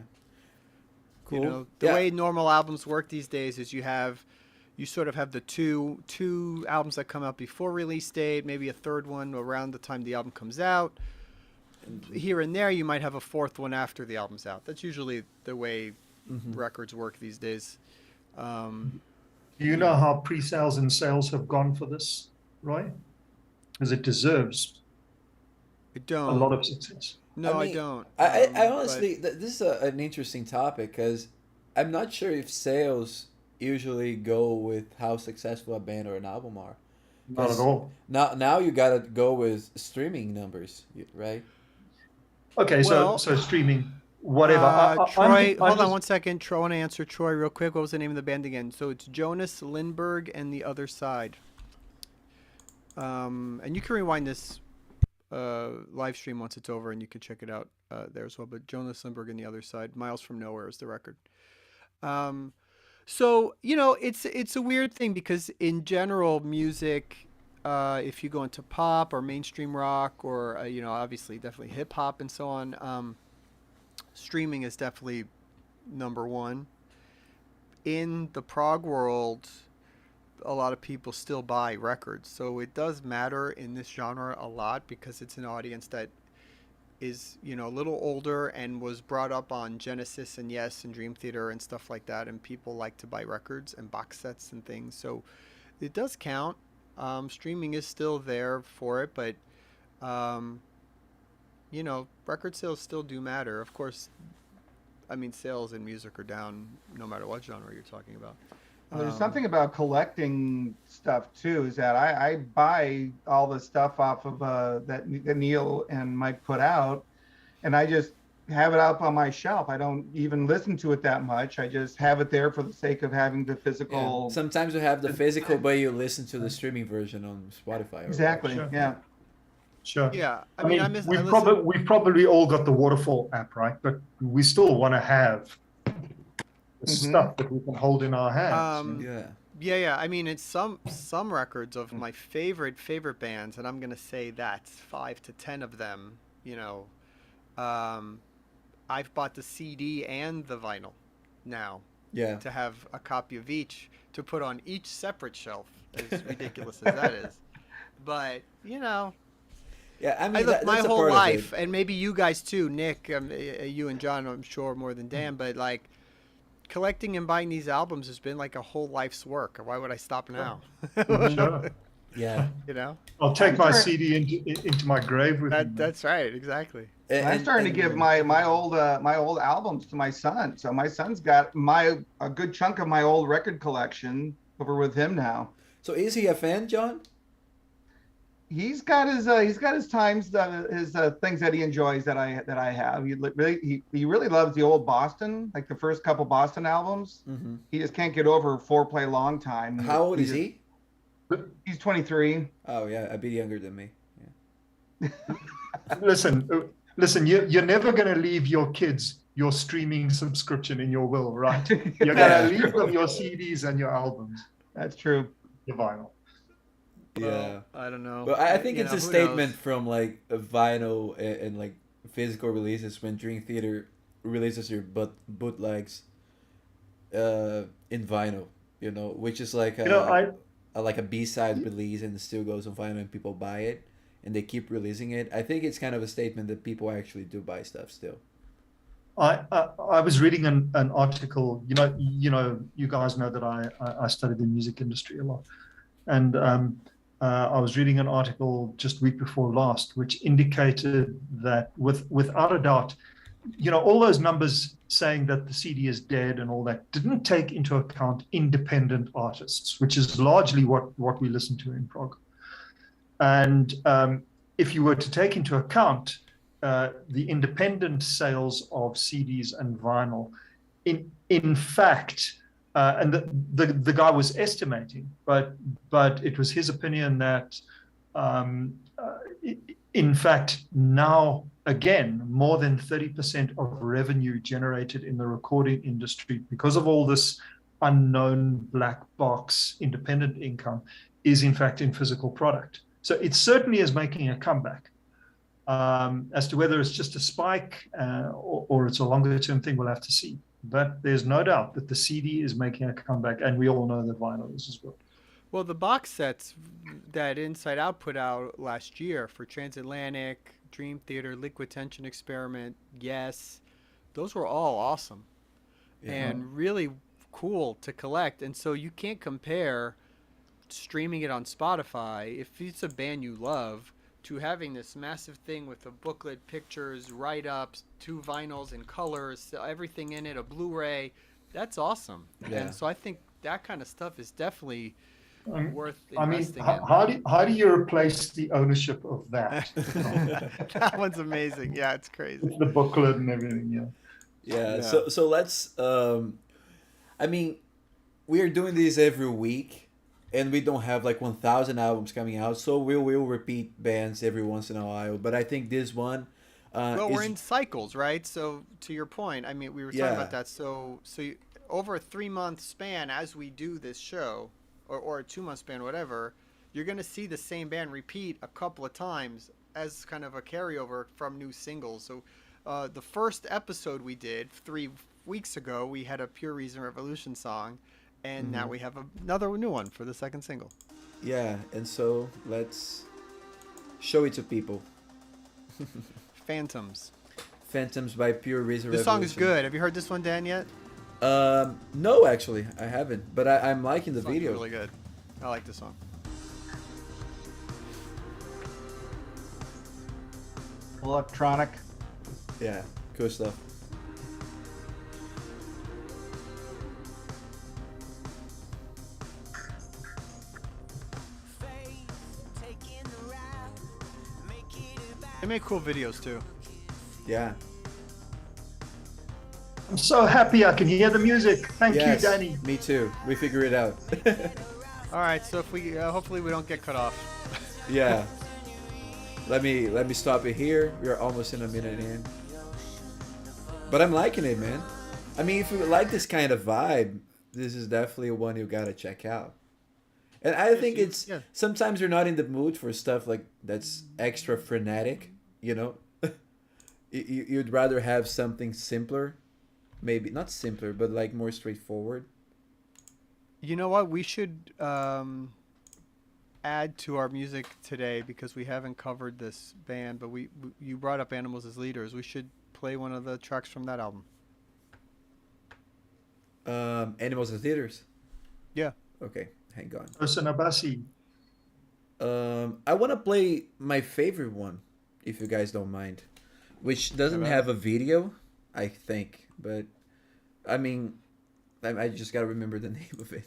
Cool. You know, the Yeah. way normal albums work these days is you sort of have the two albums that come out before release date, maybe a third one around the time the album comes out. Here and there, you might have a fourth one after the album's out. That's usually the way records work these days. Do you know how pre-sales and sales have gone for this, Roy? Because it deserves I a don't. lot of success. No, I I mean, don't. I but- honestly, this is an interesting topic because I'm not sure if sales usually go with how successful a band or an album are. Not at all. Now you gotta go with streaming numbers, right? Okay, Well, so streaming, whatever. Troy, hold on one second. Troy, I want to answer Troy real quick. What was the name of the band again? So it's Jonas Lindberg and the Other Side. And you can rewind this live stream once it's over, and you can check it out there as well. But Jonas Lindberg and the Other Side, Miles from Nowhere is the record. So you know, it's a weird thing because in general, music, if you go into pop or mainstream rock or you know, obviously definitely hip hop and so on, streaming is definitely number one. In the prog world, a lot of people still buy records, so it does matter in this genre a lot because it's an audience that is, you know, a little older and was brought up on Genesis and Yes and Dream Theater and stuff like that, and people like to buy records and box sets and things, so it does count. Streaming is still there for it, but you know, record sales still do matter. Of course, I mean, sales in music are down no matter what genre you're talking about. There's something about collecting stuff too, is that I buy all the stuff off of that Neil and Mike put out, and I just have it up on my shelf. I don't even listen to it that much. I just have it there for the sake of having the physical. Yeah. Sometimes you have the physical, but you listen to the streaming version on Spotify. Or Exactly. Sure. Yeah. Sure. Yeah, I mean, mean, we've probably all got the Waterfall app, right? But we still want to have the stuff that we can hold in our hands. Yeah. I mean, it's some records of my favorite bands, and I'm gonna say that's 5 to 10 of them. You know, I've bought the CD and the vinyl now. Yeah. To have a copy of each to put on each separate shelf, as ridiculous as that is. But you know. Yeah, I mean, my that's a whole part of life, it. and maybe you guys too, Nick, you and John, I'm sure more than Dan, but like collecting and buying these albums has been like a whole life's work. Why would I stop now? Sure. Yeah. You know, I'll take my CD into my grave with me. that's right, exactly. I'm starting to give my old albums to my son. So my son's got a good chunk of my old record collection over with him now. So is he a fan, John? He's got his times, his things that he enjoys that I have. He really loves the old Boston, like the first couple Boston albums. Mm-hmm. He just can't get over Foreplay Long Time. How old is he? He's 23. Oh yeah, a bit younger than me. Yeah. Listen. You're never going to leave your kids your streaming subscription in your will, right? You're going to leave them your CDs and your albums. That's true. Your vinyl. Yeah. Well, I don't know. But I think You it's know, a who statement knows? from like a vinyl and like physical releases when Dream Theater releases your bootlegs in vinyl, you know, which is like like a B-side release and it still goes on vinyl and people buy it and they keep releasing it. I think it's kind of a statement that people actually do buy stuff still. I was reading an article. You guys know that I studied the music industry a lot, and I was reading an article just week before last, which indicated that without a doubt, all those numbers saying that the CD is dead and all that didn't take into account independent artists, which is largely what we listen to in prog. And if you were to take into account the independent sales of CDs and vinyl, in fact, and the guy was estimating, but it was his opinion that in fact now again more than 30% of revenue generated in the recording industry because of all this unknown black box independent income is in fact in physical product. So it certainly is making a comeback. As to whether it's just a spike or it's a longer term thing, we'll have to see. But there's no doubt that the CD is making a comeback, and we all know that vinyl is as well. Well, the box sets that Inside Out put out last year for Transatlantic, Dream Theater, Liquid Tension Experiment, Yes, those were all awesome and really cool to collect. And so you can't compare streaming it on Spotify, if it's a band you love, to having this massive thing with a booklet, pictures, write-ups, 2 vinyls and colors, everything in it, a Blu-ray. That's awesome. Yeah. And so I think that kind of stuff is definitely worth I mean, investing how do you replace the ownership of that? That one's amazing. Yeah, it's crazy. The booklet and everything, yeah. Yeah. Yeah. So let's. I mean, we are doing this every week, and we don't have like 1,000 albums coming out, so we will repeat bands every once in a while. But I think this one. Well, we're in cycles, right? So to your point, I mean, we were talking Yeah. about that. So over a 3-month span, as we do this show, or a 2-month span, whatever, you're going to see the same band repeat a couple of times as kind of a carryover from new singles. So the first episode we did 3 weeks ago, we had a Pure Reason Revolution song, and now we have another new one for the second single. Yeah, and so let's show it to people. Phantoms. Phantoms by Pure Reason This song is Revolution. good. Have you heard this one, Dan, yet? No, actually, I haven't. But I'm liking the This song's video. really good. I like this song. Electronic. Yeah, cool stuff. They make cool videos too. Yeah. I'm so happy I can hear the music. Thank Yes, you, Danny. me too. We figure it out. All right, so if we hopefully we don't get cut off. Yeah. Let me stop it here. We are almost in a minute in. But I'm liking it, man. I mean, if you like this kind of vibe, this is definitely one you gotta check out. And I think it's sometimes you're not in the mood for stuff like that's extra frenetic, you know. You'd rather have something simpler, maybe not simpler, but like more straightforward. You know what? We should add to our music today, because we haven't covered this band, but you brought up Animals as Leaders. We should play one of the tracks from that album. Animals as Leaders. Yeah. Okay, hang on. Osanabasi. I want to play my favorite one, if you guys don't mind, which doesn't have a video, I think, but I mean, I just gotta remember the name of it.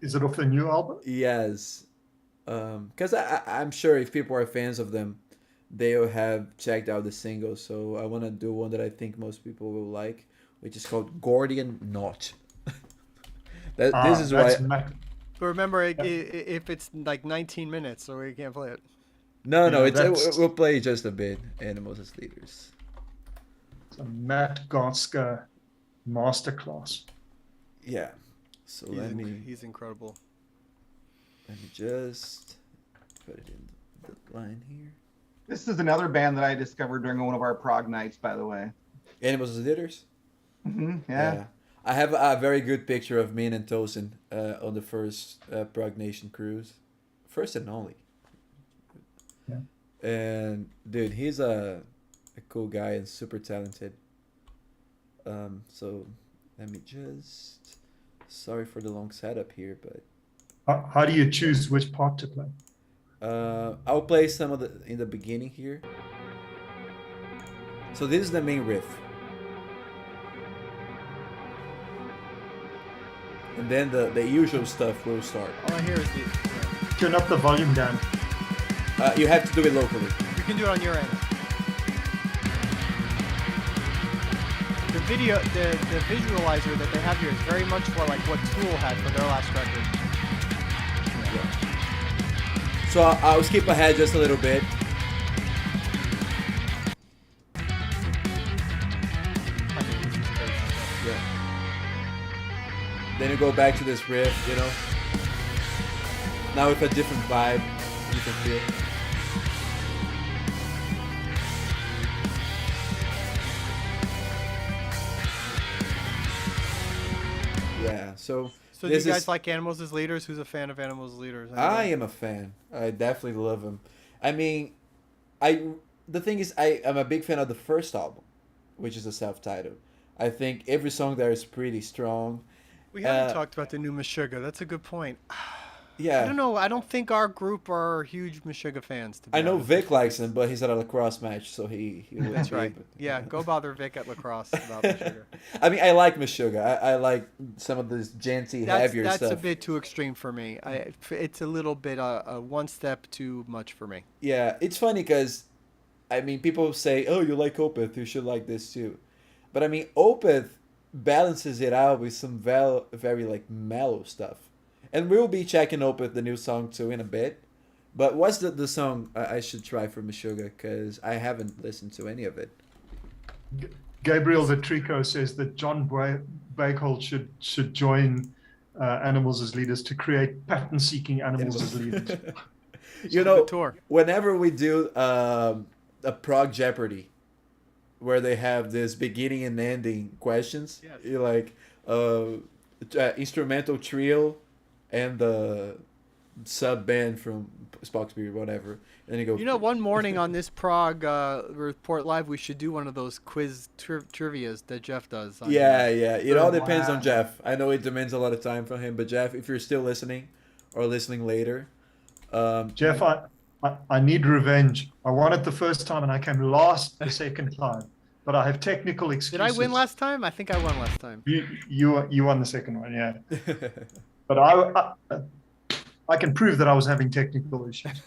Is it off the new album? Yes, because I'm sure if people are fans of them, they'll have checked out the single. So I want to do one that I think most people will like, which is called Gordian Knot. This is why. But remember, if it's like 19 minutes, so we can't play it. No, Yeah, we'll play just a bit. Animals as Leaders. It's a Matt Goska masterclass. Yeah. So He's incredible. let me just put it in the line here. This is another band that I discovered during one of our Prog nights, by the way. Animals as Leaders. Yeah. I have a very good picture of me and Tosin on the first Prog Nation cruise, first and only. Yeah. And dude, he's a cool guy and super talented. So let me just. Sorry for the long setup here, but How do you choose which part to play? I'll play some of the in the beginning here. So this is the main riff. And then the usual stuff will start. All I hear is Turn up the volume down. You have to do it locally. you can do it on your end. The video, the visualizer that they have here is very much more like what Tool had for their last record. So I'll skip ahead just a little bit. I think this is crazy. Yeah. Then you go back to this riff, you know. Now with a different vibe, you can feel. Yeah, so So do you this guys is- like Animals as Leaders? Who's a fan of Animals as Leaders? I am a fan. I definitely love him. I mean, the thing is, I'm a big fan of the first album, which is a self-titled. I think every song there is pretty strong. We haven't Uh, talked about the new Meshuggah. That's a good point. Yeah, I don't know. I don't think our group are huge Meshuggah fans. To be I know honest. Vic likes him, but he's at a lacrosse match, so he wouldn't That's be right. able- Yeah, go bother Vic at lacrosse about Meshuggah. I mean, I like Meshuggah. I like some of this genty, heavier That's stuff. a bit too extreme for me. It's a little bit one step too much for me. Yeah, it's funny because, I mean, people say, "Oh, you like Opeth, you should like this too," but I mean, Opeth balances it out with some very like mellow stuff, and we'll be checking Opeth the new song too in a bit. But what's the song I should try for Meshuggah? Because I haven't listened to any of it. Gabriel Vitrico says that John Baghold should join Animals as Leaders to create pattern-seeking animals as leaders. You Good know, tour. whenever we do a Prog Jeopardy, where they have this beginning and ending questions, Yes. you like instrumental trio and the sub band from Spoxby or whatever, and then you go. You know, one morning on this Prague Report Live, we should do one of those quiz trivias that Jeff does. on Yeah, here. yeah. It all depends Wow. on Jeff. I know it demands a lot of time from him, but Jeff, if you're still listening or listening later, Jeff, I need revenge. I won it the first time and I came last the second time, but I have technical excuses. Did I win last time? I think I won last time. You won the second one, yeah. But I can prove that I was having technical issues.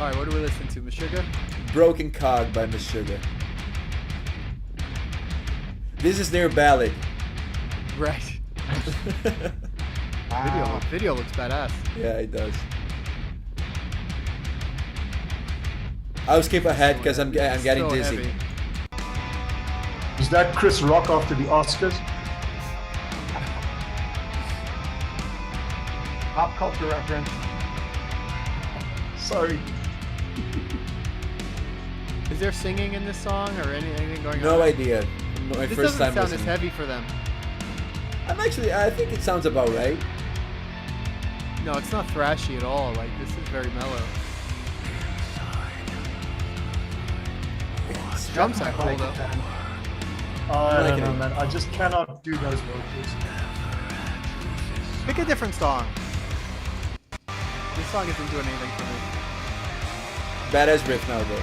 All right, what do we listen to? Meshuggah? Broken Cog by Meshuggah. This is their ballad. Right. Wow. Video looks badass. Yeah, it does. I'll skip ahead because I'm getting So dizzy. heavy. Is that Chris Rock after the Oscars? Pop culture reference. Sorry. Is there singing in this song or anything going on? No idea. My This first doesn't time sound as listening. heavy for them. I think it sounds about right. No, it's not thrashy at all. Like, this is very mellow. Drum sound cool, Like though. it then. I Like don't it. know, man. I just cannot do those vocals. Pick a different song. This song isn't doing anything for me. Badass riff now, though.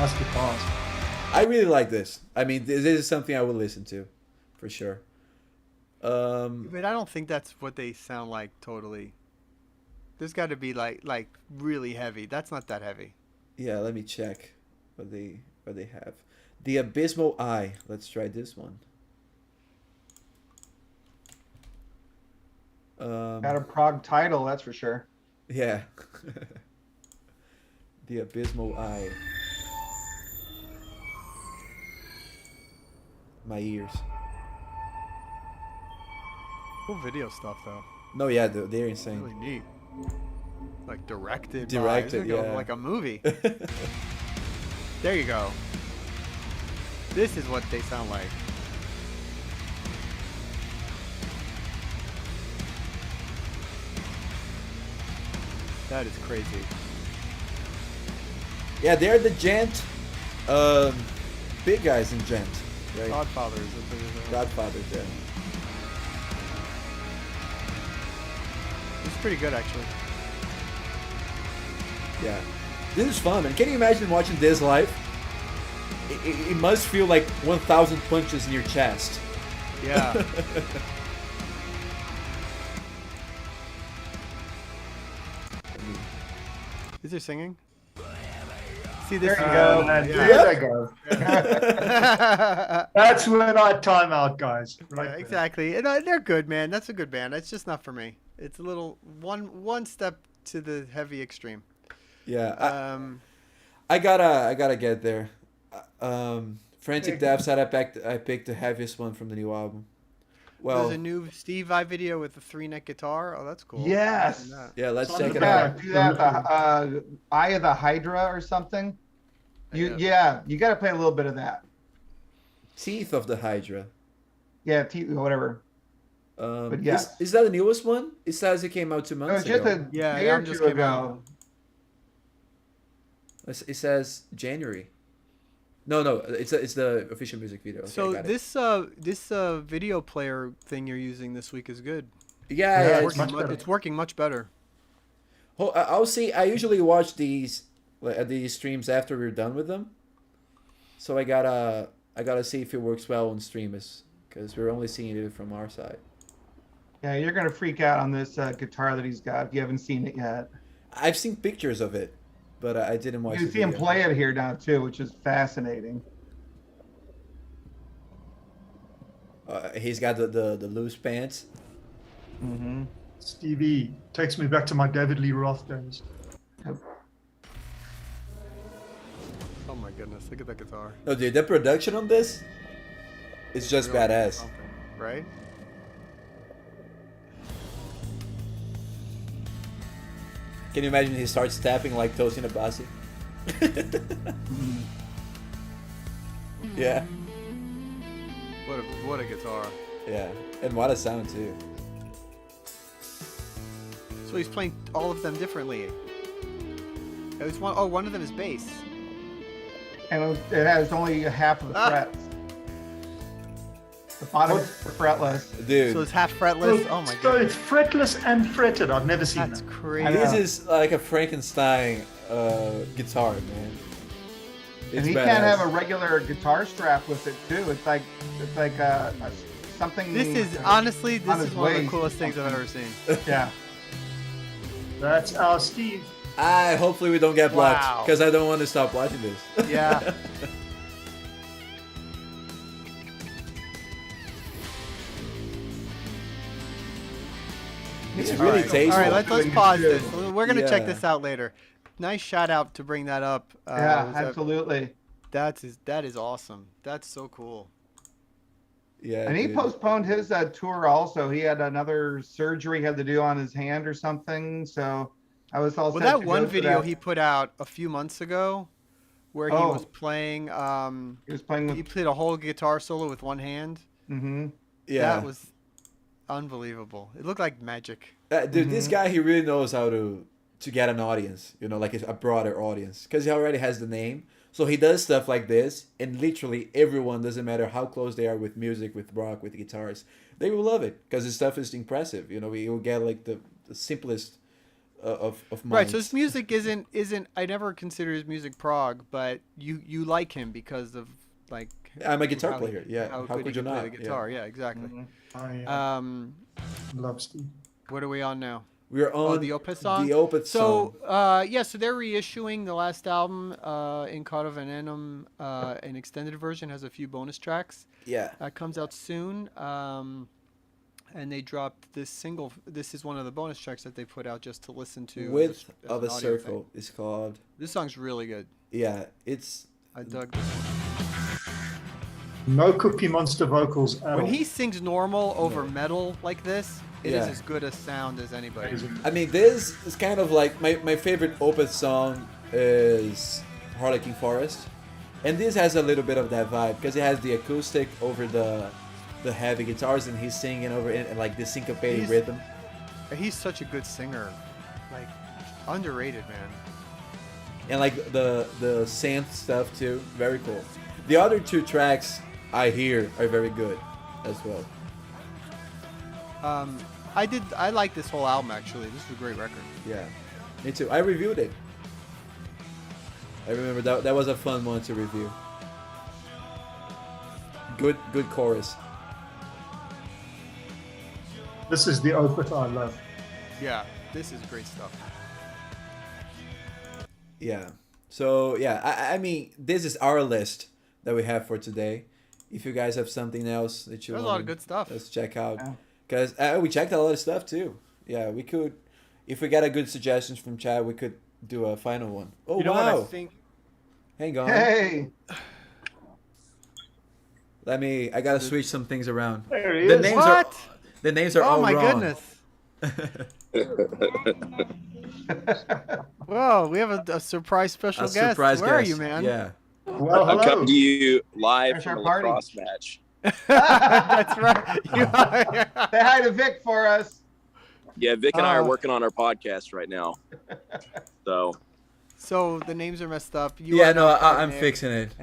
Nice guitars. I really like this. I mean, this is something I would listen to, for sure. But I don't think that's what they sound like totally. There's got to be like really heavy. That's not that heavy. Yeah, let me check what they have. The Abysmal Eye. Let's try this one. Got a Prog title, that's for sure. Yeah. The Abysmal Eye. My ears. Cool video stuff though. No, yeah, they're insane. Really neat. Like directed. Directed, by, yeah. like a movie. There you go. This is what they sound like. That is crazy. Yeah, they're the Gent, big guys in Gent, right? Godfather is a bit of a- Godfathers, yeah. It's pretty good actually. Yeah. This is fun, man. Can you imagine watching this live? It must feel like 1,000 punches in your chest. Yeah. Is there singing? See this. There you go. Man, Yeah. there they go. That's when I time out, guys. Right Yeah, there. exactly. And they're good, man. That's a good band. It's just not for me. It's a little one step to the heavy extreme. Yeah, Um, I gotta get there. Frantic Death said I picked the heaviest one from the new album. Well, There's a new Steve Vai video with the 3-neck guitar. Oh, that's cool. Yes. Imagine that. yeah, let's Sounds check it about out. right. Do that. The Eye of the Hydra or something. Yeah, you got to play a little bit of that. Teeth of the Hydra. Yeah, whatever. But yeah. Is that the newest one? It says it came out 2 No, months it's just ago. a Yeah, day or that just two came ago. out. It says January. No, it's the official music video. Okay, So got it. this video player thing you're using this week is good. Yeah, Yeah, yeah. it's much better. It's working much better. I'll see. I usually watch these streams after we're done with them. So I gotta see if it works well on streamers because we're only seeing it from our side. Yeah, you're gonna freak out on this guitar that he's got if you haven't seen it yet. I've seen pictures of it, but I didn't watch. You can see him play it here now too, which is fascinating. He's got the loose pants. Mm-hmm. Stevie takes me back to my David Lee Roth days. Oh my goodness, look at that guitar. No, dude, the production on this is just Really badass. something, right? Can you imagine he starts tapping like Tosin Abasi? Yeah, What a guitar. yeah, and what a sound too. So he's playing all of them differently. One of them is bass. And it has only half of the Ah. frets. The bottom is fretless. Dude, So it's half fretless. Oh my So god. it's fretless and fretted. I've never seen That's that. crazy. this is like a Frankenstein guitar, man. And It's he badass. can't have a regular guitar strap with it too. It's like something. This is on honestly, this his is one of the waist. coolest things I've ever seen. Yeah. That's our Steve. Hopefully we don't get blocked Wow. because I don't want to stop watching this. Yeah. It's Yeah. really Alright. tasteful. All right, let's Doing pause good. this. We're gonna check Yeah. this out later. Nice shout out to bring that up. Yeah, was that- absolutely. that is awesome. That's so cool. Yeah, And he dude. postponed his tour also. He had another surgery he had to do on his hand or something. So I was all Well, set that to one go to video that. he put out a few months ago, where he Oh. was playing, He was playing he with. played a whole guitar solo with one hand. Mm-hmm. Yeah, That was unbelievable. It looked like magic. Dude, this Mhm. guy, he really knows how to get an audience. You know, like a broader audience, because he already has the name. So he does stuff like this, and literally everyone, doesn't matter how close they are with music, with rock, with guitars, they will love it because his stuff is impressive. You know, you will get like the simplest of Right. minds. So his music isn't. I never consider his music prog, but you like him because of like. I'm a guitar how- player. Yeah, How, how good could he you can play not? the Yeah. guitar? Yeah, exactly. Mm-hmm. Um, Love Steve. what are we on now? We're on the Opeth song? The Opeth song. So, so they're reissuing the last album, In Cauda Venenum, an extended version, has a few bonus tracks. Yeah. Comes out soon. And they dropped this single. This is one of the bonus tracks that they put out just to listen to. Width as of an a audio Circle thing. is called. This song's really good. Yeah, it's I dug this one. No Cookie Monster vocals at When all. he sings normal over metal like this, it is Yeah. as good a sound as anybody. Amazing. I mean, this is kind of like my favorite Opeth song is Harlequin Forest, and this has a little bit of that vibe because it has the acoustic over the heavy guitars, and he's singing over it and like the syncopated He's- rhythm. He's such a good singer. Like, underrated, man. And like the synth stuff too, very cool. The other two tracks I hear are very good as well. I like this whole album actually. This is a great record. Yeah, me too. I reviewed it. I remember that was a fun one to review. Good chorus. This is the Opeth I love. Yeah, this is great stuff. Yeah. So yeah, I mean, this is our list that we have for today. If you guys have something else that you There's a want lot of good stuff. let's check out, Yeah. because we checked a lot of stuff too. Yeah, we could, if we got a good suggestions from Chad, we could do a final one. Oh You know what I wow! think? Hang on. Hey, I gotta switch some things around. There he The is. names What? the names are Oh all my wrong. goodness. Whoa, we have a surprise special A guest. surprise Where are guest. you, man? Yeah. Well, I'm hello. coming to you live There's from our a party. lacrosse match. That's right. You are. Say hi to Vic for us. Yeah, Vic and I are working on our podcast right now. So So the names are messed up. You Yeah, are no, not I'm Portnoy. fixing it.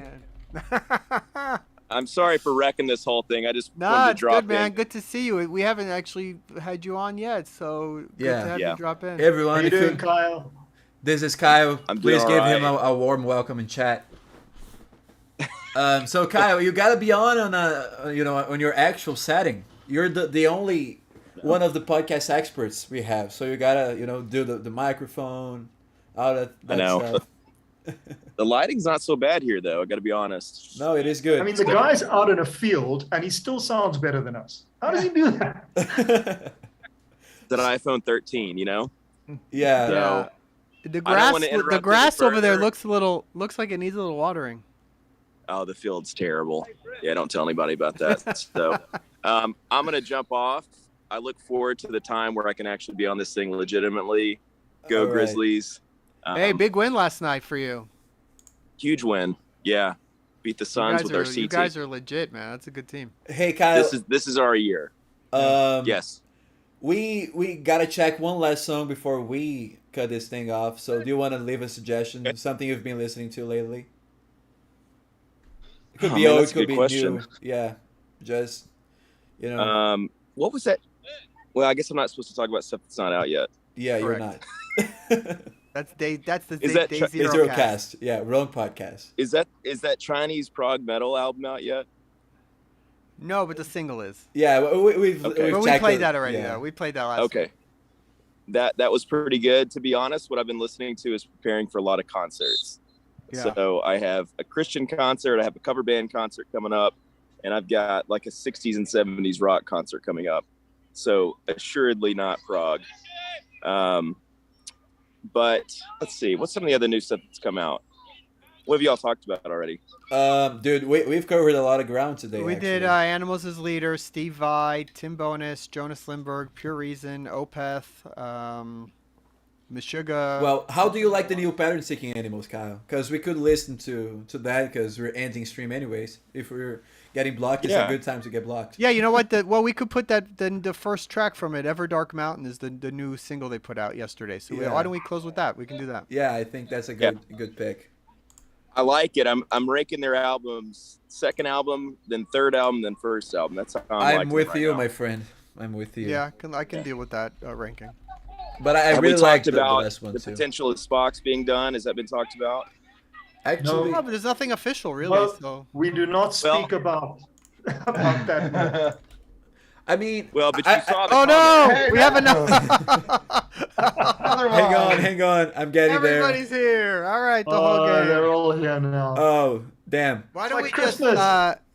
I'm sorry for wrecking this whole thing. I just Nah, wanted to it's drop good, man. in. Good to see you. We haven't actually had you on yet, so good Yeah. to have Yeah. you drop in. How Everyone, you if doing, you, Kyle? this is Kyle. I'm doing Please give him alright. a warm welcome in chat. So Kyle, you gotta be on on your actual setting. You're the only one of the podcast experts we have, so you gotta do the microphone, all that I know. stuff. The lighting's not so bad here, though. I got to be honest. No, it is good. I mean, the guy's out in a field and he still sounds better than us. How does he do that? It's an iPhone 13, yeah. Yeah. The I don't grass, wanna interrupt the any grass over there further. looks like it needs a little watering. Oh, the field's terrible. Yeah, don't tell anybody about that. So I'm going to jump off. I look forward to the time where I can actually be on this thing legitimately. Go All right. Grizzlies. Hey, big win last night for you. Huge win. Yeah. Beat the You Suns guys with our are, C you team. guys are legit, man. That's a good team. Hey Kyle. This is our year. Yes. We gotta check one last song before we cut this thing off. So do you want to leave a suggestion? Something you've been listening to lately? It could be man, old, that's it a could good be question. new. Yeah, just What was that? Well, I guess I'm not supposed to talk about stuff that's not out yet. yeah, you're Correct. not. That's day Is that day tr- zero, Zero cast. cast. Yeah, wrong podcast. Is that Chinese prog metal album out yet? No, but the single is. Yeah, we've Okay. But we checked played it. that already. Yeah. Though. We played that last. Okay. week. That was pretty good. To be honest, what I've been listening to is preparing for a lot of concerts. Yeah. So I have a Christian concert, I have a cover band concert coming up, and I've got like a 60s and 70s rock concert coming up. So assuredly not prog. But let's see, what's some of the other new stuff that's come out? What have y'all talked about already? Dude, we've covered a lot of ground today. We did actually. Animals as Leader, Steve Vai, Tim Bonus, Jonas Lindberg, Pure Reason, Opeth, Meshuggah. Well, how do you like the new pattern seeking animals, Kyle? Because we could listen to that because we're ending stream anyways. If we're getting blocked, it's a Yeah. good time to get blocked. Yeah, you know what? We could put that. Then the first track from it, Ever Dark Mountain, is the new single they put out yesterday. So Yeah. why don't we close with that? We can do that. Yeah, I think that's a good pick. I like it. I'm ranking their albums, second album, then third album, then first album. That's how I'm I'm with right you, now. my friend. I'm with you. Yeah, I can deal with that ranking. But I Have we really like talked the about last one the too. potential of Spock's being done? Has that been talked about? Actually, No, but there's nothing official really. Well, So we do not speak about that. I mean, Well, but you saw the oh no, comment. Hey, we have no. enough. Another hang on. I'm getting Everybody's here. All right, the whole Oh, game. they're all here now. there. Oh, damn. Why don't like we just, Christmas.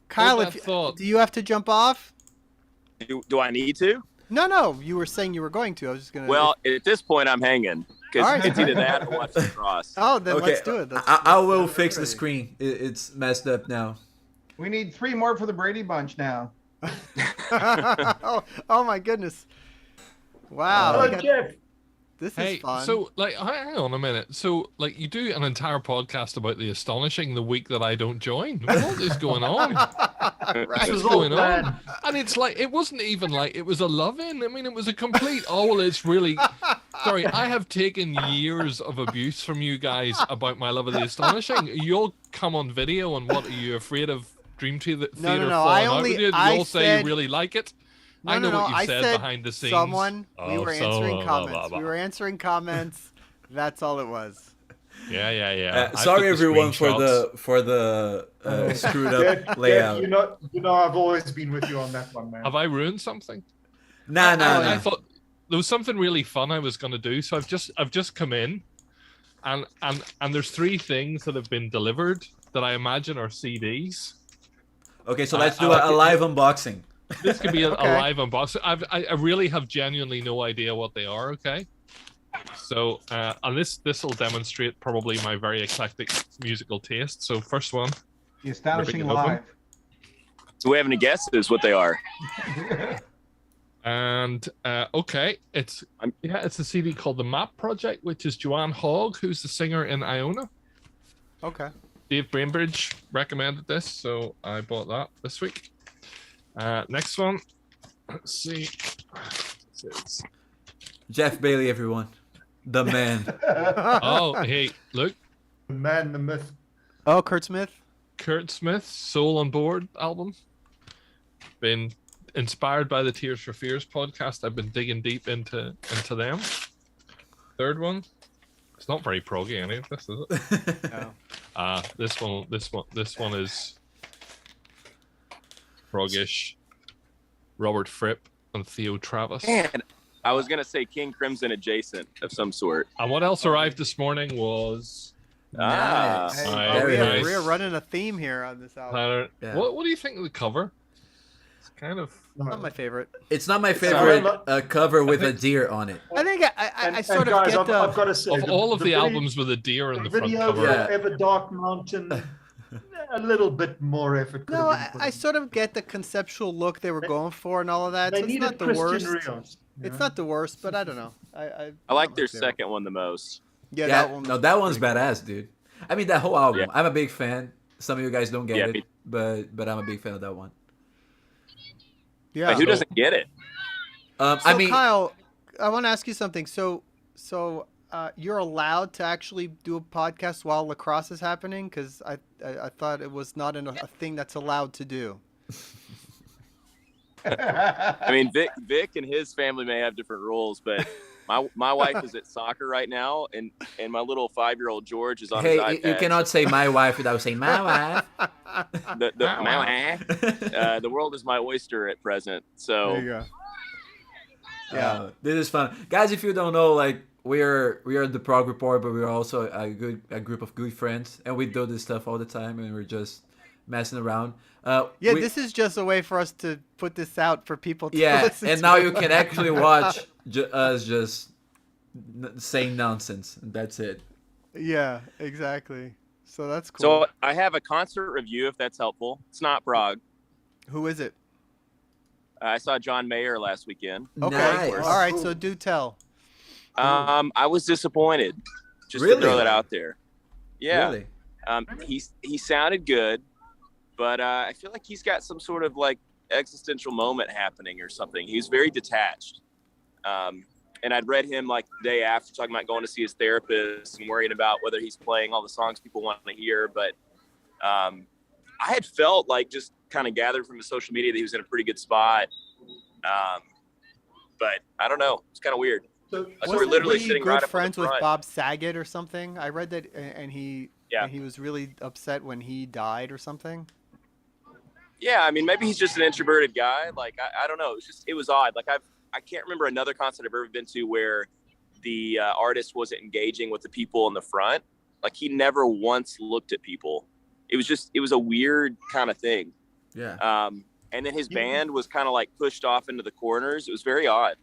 Kyle? Hold If, that thought. do you have to jump off? Do I need to? No. You were saying you were going to. I was just gonna. Well, at this point, I'm hanging because All right. it's either that or watch the cross. Oh, then Okay, let's do it. Let's, I will let's fix do the it. screen. It's messed up now. We need 3 more for the Brady Bunch now. oh my goodness! Wow, Oh, we got- Jeff. this Hey, is fun. so like, hang on a minute. So like, you do an entire podcast about the astonishing the week that I don't join. What is going on? right. What's This was all going on? planned. And it's like it wasn't even like it was a love-in. I mean, it was a complete. Oh, well, it's really. Sorry, I have taken years of abuse from you guys about my love of the astonishing. You'll come on video, and what are you afraid of? Dream Theater No, falling I out only- with you? I You'll say said- you really like it. No, I know no, what you I said behind the scenes. Someone. We Oh, were so, answering blah, comments. blah, blah. We were answering comments. That's all it was. Yeah. I Sorry, took the everyone, for screenshots. the screwed Jeff, up layout. you know, I've always been with you on that one, man. Have I ruined something? Nah. I thought there was something really fun I was going to do, so I've just come in, and there's 3 things that have been delivered that I imagine are CDs. Okay, so I- let's I do like a it. live unboxing. This could be a Okay. live unboxing. I really have genuinely no idea what they are. Okay, so and this will demonstrate probably my very eclectic musical taste. So first one, The Astonishing Rip it open. Live. Do we have any guesses what they are? And okay, it's a CD called The Map Project, which is Joanne Hogg, who's the singer in Iona. Okay. Dave Bainbridge recommended this, so I bought that this week. Next one, let's see. It's... Jeff Bailey, everyone, the man. Oh, hey, look, The man, the myth. Oh, Kurt Smith. Kurt Smith's Soul on Board album. Been inspired by the Tears for Fears podcast. I've been digging deep into them. Third one. It's not very proggy, any of this, is it? No. This one is proggish. Robert Fripp and Theo Travis. Man, I was gonna say King Crimson adjacent of some sort. And what else arrived this morning was Nice. Hey, Nice. we Very are, nice. running a theme here on this album. Tyler. Yeah. What do you think of the cover? It's kind of Not my favorite. It's not my not- favorite cover with a deer on it. I think I sort of guys, get I've got to say, of all of the albums with a deer in the front video cover. Yeah. for Ever Dark Mountain, a little bit more effort. could No, have been put I in. sort of get the conceptual look they were going for and all of that. They So it's needed not the Christian worst. Rios. you It's know? not the worst, but I don't know. I like not their my favorite. second one the most. Yeah, Yeah, that one. no, that one's pretty cool. badass, dude. I mean, that whole album. Yeah. I'm a big fan. Some of you guys don't get Yeah, it, me- but I'm a big fan of that one. Yeah. But who So- doesn't get it? So I mean, Kyle, I want to ask you something. So you're allowed to actually do a podcast while lacrosse is happening? Because I thought it was not a thing that's allowed to do. I mean, Vic and his family may have different rules, but my wife is at soccer right now, and my little 5-year-old George is on hey, his iPad. you cannot say my wife without saying my wife. The world is my oyster at present. So There you go. Yeah. This is fun, guys. If you don't know, like we are the Prog Report, but we're also a group of good friends, and we do this stuff all the time, and we're just messing around. Yeah, this is just a way for us to put this out for people to Yeah, listen and to. now you can actually watch us just saying nonsense, and that's it. Yeah, exactly. So that's cool. So I have a concert review, if that's helpful. It's not Prague. Who is it? I saw John Mayer last weekend. Okay. Nice. All right, so do tell. I was disappointed. Just Really? to throw that out there. Yeah. Really? He sounded good, but I feel like he's got some sort of like existential moment happening or something. He's very detached. And I'd read him like the day after talking about going to see his therapist and worrying about whether he's playing all the songs people want to hear. But I had felt like just kind of gathered from his social media that he was in a pretty good spot. But I don't know. It's kind of weird. So, Like, Wasn't we're literally he sitting good right up on the friends with front. Bob Saget or something? I read that, and he Yeah. and he was really upset when he died or something. Yeah, I mean, maybe he's just an introverted guy. Like, I don't know. It was odd. Like, I can't remember another concert I've ever been to where the artist wasn't engaging with the people in the front. Like, he never once looked at people. It was a weird kind of thing. Yeah. And then his band was kind of like pushed off into the corners. It was very odd.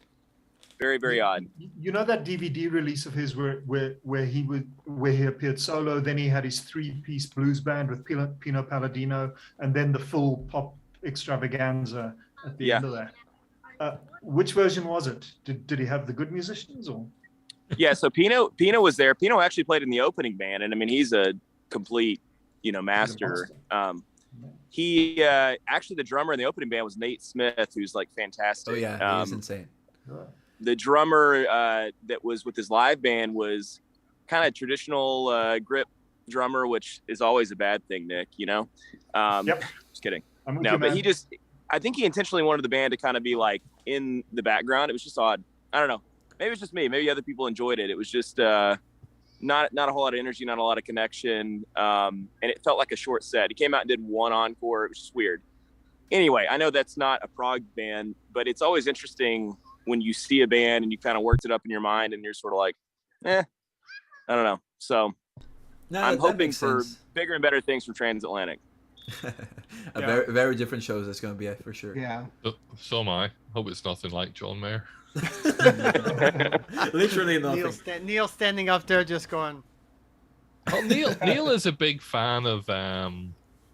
Very, very odd. You know that DVD release of his where he appeared solo, then he had his 3-piece blues band with Pino Palladino, and then the full pop extravaganza at the end of that. Which version was it? Did he have the good musicians or? Yeah, so Pino was there. Pino actually played in the opening band, and I mean he's a complete, master. He actually the drummer in the opening band was Nate Smith, who's like fantastic. Oh yeah, he's insane. The drummer that was with his live band was kind of traditional grip drummer, which is always a bad thing, Nick. Yep. Just kidding. I'm with No, you, but man. I think he intentionally wanted the band to kind of be like in the background. It was just odd. I don't know. Maybe it's just me. Maybe other people enjoyed it. It was just not a whole lot of energy, not a lot of connection. And it felt like a short set. He came out and did one encore. It was just weird. Anyway, I know that's not a prog band, but it's always interesting when you see a band and you kind of worked it up in your mind and you're sort of like, I don't know. So No, I'm that hoping makes for sense. bigger and better things from Transatlantic. Very, very different shows. That's gonna be for sure. Yeah. So am I. Hope it's nothing like John Mayer. Literally nothing. Neil standing up there just going. Well, Neil is a big fan of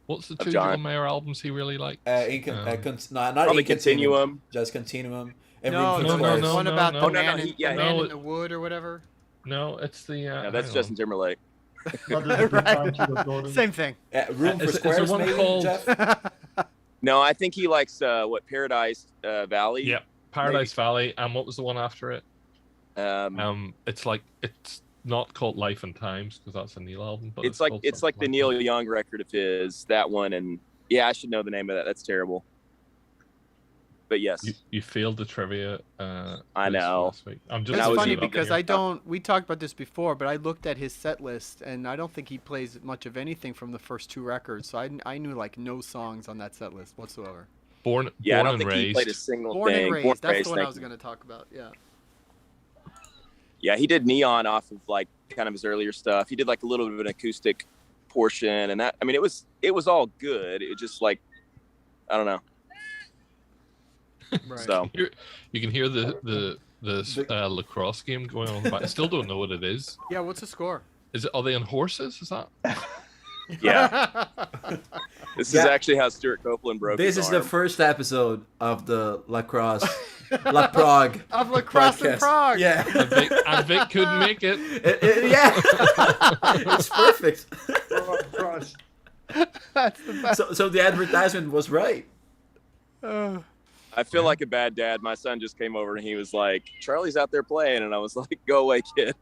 What's the Of two John. John Mayer albums he really liked? No, not Probably in Continuum. Continuum. Just Continuum. And No, Room for no, no, Squares. no, one about no. the Oh, no, man, he- in, yeah, the man no, in the wood or whatever. No, it's the. No, that's hang on. Justin Timberlake. Right. Same thing. Room for Is there Squares, one maybe, called- Jeff? No, I think he likes Paradise Valley. Yeah, Paradise Valley, and what was the one after it? It's not called Life and Times because that's a Neil album, but it's called like something the Neil Young record of his, that one, and yeah, I should know the name of that. That's terrible. But yes, You failed the trivia. I quiz know. last week. I'm just That It's was funny you. because we talked about this before, but I looked at his set list and I don't think he plays much of anything from the first two records. So I knew like no songs on that set list whatsoever. Born I don't and think he raised. played a single Born thing. and Raised. That's Raised, the one I thank was you. going to talk about. Yeah. Yeah, he did Neon off of like kind of his earlier stuff. He did like a little bit of an acoustic portion, and that, I mean, it was all good. It was just like, I don't know. Right. So You can hear the lacrosse game going on. But I still don't know what it is. Yeah. What's the score? Are they on horses? Is that? yeah, this is Yeah. actually how Stuart Copeland broke. This his is the arm. first episode of the Lacrosse, La Prog. Of lacrosse in podcast. Prague. Yeah. And Vic couldn't make it. Yeah. It's perfect. Oh, Christ. That's the best. So the advertisement was right. I feel like a bad dad. My son just came over and he was like, "Charlie's out there playing," and I was like, "Go away, kid.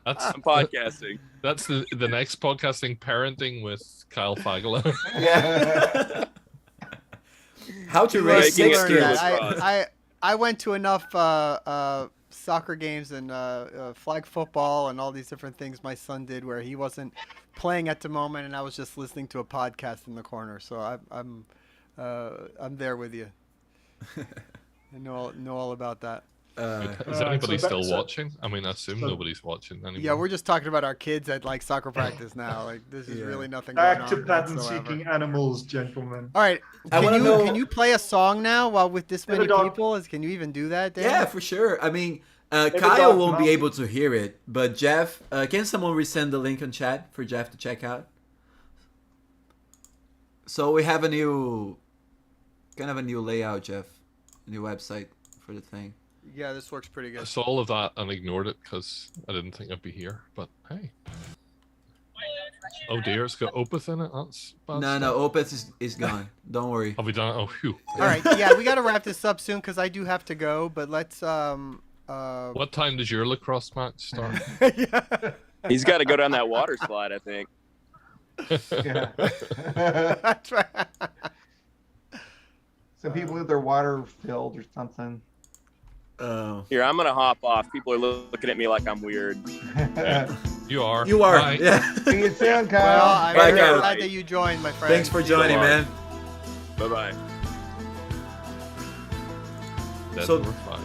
That's I'm podcasting." that's the next podcasting parenting with Kyle Fagala. Yeah. How to You raise Making six it kids. lacrosse. I went to enough soccer games and flag football and all these different things my son did where he wasn't playing at the moment and I was just listening to a podcast in the corner. So I'm there with you. I know all about that. Is anybody so still so- watching? I mean, I assume so- nobody's watching anymore. Yeah, we're just talking about our kids at like soccer practice now. Like this is Yeah. really nothing Back to going on pattern whatsoever. seeking animals, gentlemen. All right, I wanna know- can you play a song now while with this Have a many dog. people? Can you even do that, Dan? Yeah, for sure. I mean, Every Kyle dog won't be mouse. able to hear it, but Jeff, can someone resend the link on chat for Jeff to check out? So we have a new layout, Jeff, a new website for the thing. Yeah, this works pretty I good. saw all of that and ignored it because I didn't think I'd be here. But hey. Oh dear, it's got Opeth in it. That's bad No, stuff. Opeth is gone. Don't worry. Have we done it? Oh, phew. All right, yeah, we got to wrap this up soon because I do have to go. But let's What time does your lacrosse match start? yeah. He's got to go down that water slide, I think. Yeah. That's right. Some people with their water filled or something. Oh. Here, I'm gonna hop off. People are looking at me like I'm weird. You are. You are. Bye. Yeah. See you soon, Well, Kyle. I'm Bye, very Kyle. glad that you joined, my friend. Thanks for joining, man. Bye bye. Dead So- number 5.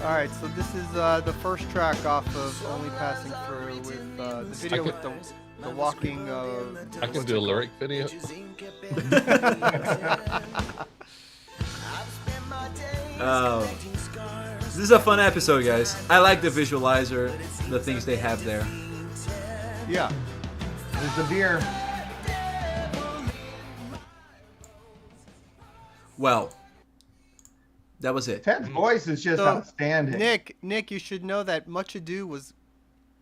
All right, so this is the first track off of Only Passing Through with the video with the walking. I can do a lyric video. Oh. This is a fun episode, guys. I like the visualizer, the things they have there. Yeah. There's the beer. Well, that was it. Ted's voice is just So, outstanding. Nick, you should know that Much Ado was,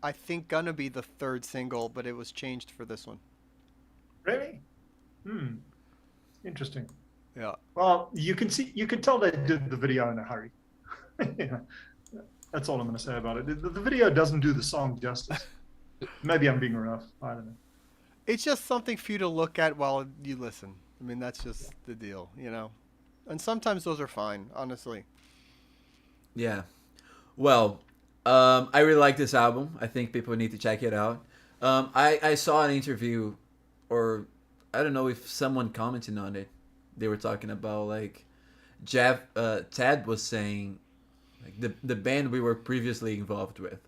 I think, gonna be the third single, but it was changed for this one. Really? Interesting. Yeah. Well, you can tell they did the video in a hurry. Yeah. That's all I'm going to say about it. The video doesn't do the song justice. Maybe I'm being rough. I don't know. It's just something for you to look at while you listen. I mean, that's just the deal, you know. And sometimes those are fine, honestly. Yeah. Well, I really like this album. I think people need to check it out. I saw an interview, or I don't know if someone commented on it. They were talking about like Ted was saying like the band we were previously involved with.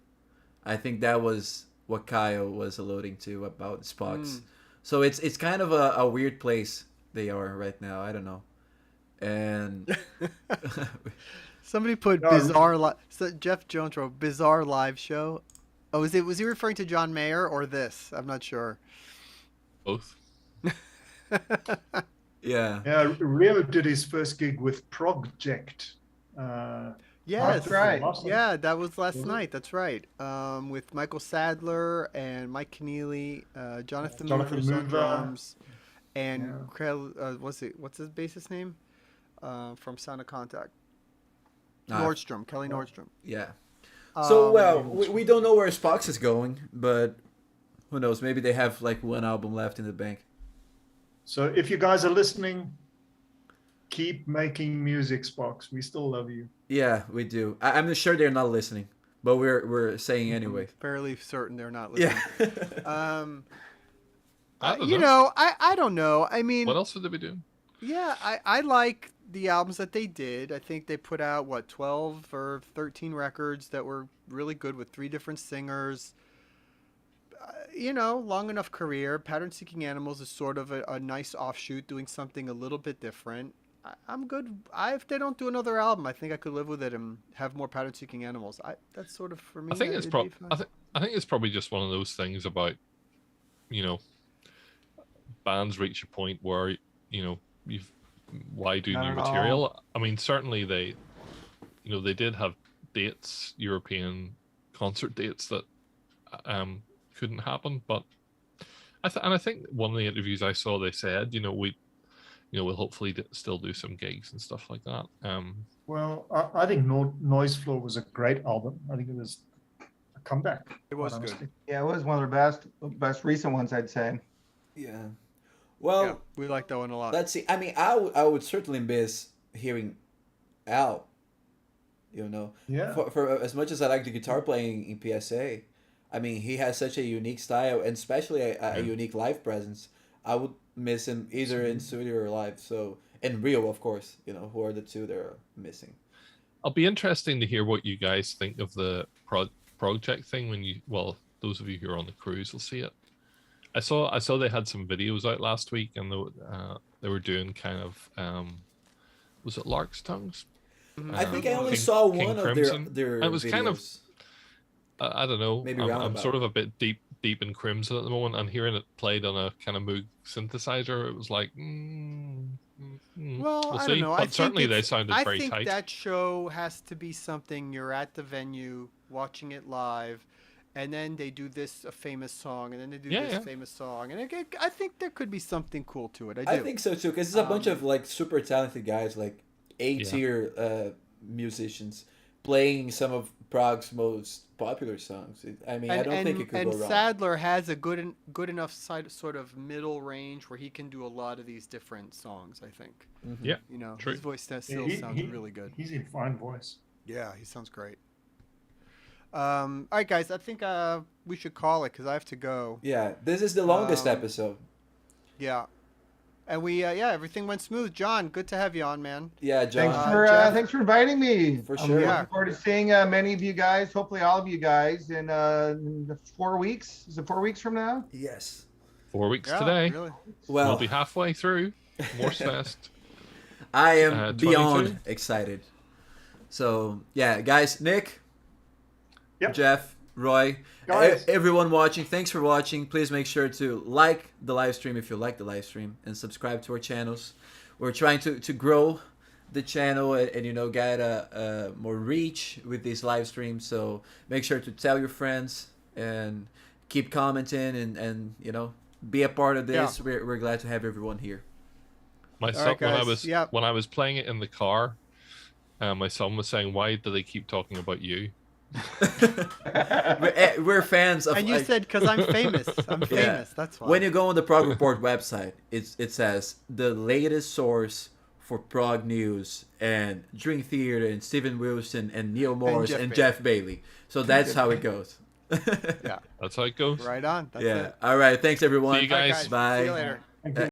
I think that was what Kyle was alluding to about Spox. So it's kind of a weird place they are right now. I don't know. And Somebody put No, bizarre. So Jeff Jones wrote bizarre live show. Oh, was he referring to John Mayer or this? I'm not sure. Both. Yeah. Yeah, Rio did his first gig with Project. Yes, That's right. Yeah, that was last Was it? night. That's right. With Michael Sadler and Mike Keneally, Jonathan Jonathan Movers on Mover. drums, and Yeah. what's his bassist name? From Sound of Contact. Ah, Nordstrom, Kelly Nordstrom. yeah. So, Um, we don't know where Spox is going, but who knows? Maybe they have like one album left in the bank. So if you guys are listening, keep making music, Spox. We still love you. Yeah, we do. I'm sure they're not listening, but we're saying anyway. fairly certain they're not listening. Yeah. I don't You know. know, I don't know. I mean, What else would they be doing? yeah, I like the albums that they did. I think they put out, what, 12 or 13 records that were really good with 3 different singers. You know, long enough career. Pattern Seeking Animals is sort of a nice offshoot, doing something a little bit different. I'm good. If they don't do another album, I think I could live with it and have more Pattern Seeking Animals. That's sort of for me. I think it's it'd be probably. fine. I think it's probably just one of those things about, bands reach a point where why do Not new at all. material? I mean, certainly they did have dates, European concert dates that couldn't happen, but I think one of the interviews I saw, they said, we'll hopefully still do some gigs and stuff like that. Well, I think Noise Floor was a great album. I think it was a comeback. It was quite good. honestly. Yeah, it was one of their best recent ones, I'd say. Yeah. Well, Yeah, we like that one a lot. let's see. I mean, I would certainly miss hearing Al. Yeah. For as much as I like the guitar playing in PSA, I mean, he has such a unique style and especially a unique live presence. I would miss him either in studio or live. So, and Rio, of course, who are the two they're missing. It'll be interesting to hear what you guys think of the project thing those of you who are on the cruise will see it. I saw they had some videos out last week, and they were doing kind of was it Lark's Tongues? I think I only King- saw King one of Crimson. their It was videos. kind of I don't know. Maybe I'm Roundabout. sort of a bit deep in Crimson at the moment, and hearing it played on a kind of Moog synthesizer, it was like, Well, we'll I see. don't know. But I think certainly they it's- sounded I very think tight. that show has to be something you're at the venue watching it live, and then they do a famous song, and then they do Yeah, this yeah. famous song, and I think there could be something cool to it. I think so too, because it's a bunch of like super talented guys, like Yeah. tier musicians, playing some of Prague's most popular songs. I mean, I don't think it could and go wrong. Sadler has a good enough sort of middle range where he can do a lot of these different songs. I think. Mhm. Yeah. True. His voice still sounds really good. He's in fine voice. Yeah, he sounds great. All right, guys, I think we should call it because I have to go. Yeah, this is the longest Um, episode. Yeah, and we everything went smooth. John, good to have you on, man. Yeah, John. Jeff? Thanks for inviting me. For I'm sure. looking forward to seeing many of you guys, hopefully all of you guys, in 4 weeks. Is it 4 weeks from now? Yes. 4 weeks Yeah, today. really. We'll Well, be halfway through Morsfest. I am 22. beyond excited. So yeah, guys, Nick, Yep. Jeff, Roy, Guys. everyone watching, thanks for watching. Please make sure to like the live stream if you like the live stream and subscribe to our channels. We're trying to grow the channel and get more reach with these live streams. So make sure to tell your friends and keep commenting and be a part of this. Yeah. We're glad to have everyone here. My All son, right, guys. Yeah. when I was playing it in the car, my son was saying, "Why do they keep talking about you?" We're fans of. And you said because I'm famous. I'm famous. That's why. When you go on the Prog Report website, it says the latest source for prog news and Dream Theater and Steven Wilson and Neil Morris and Jeff Bailey. So that's how it goes. Yeah. That's how it goes. Right on. That's Yeah. it. All right. Thanks everyone. See you All right, guys. Bye. See you later. Thank you.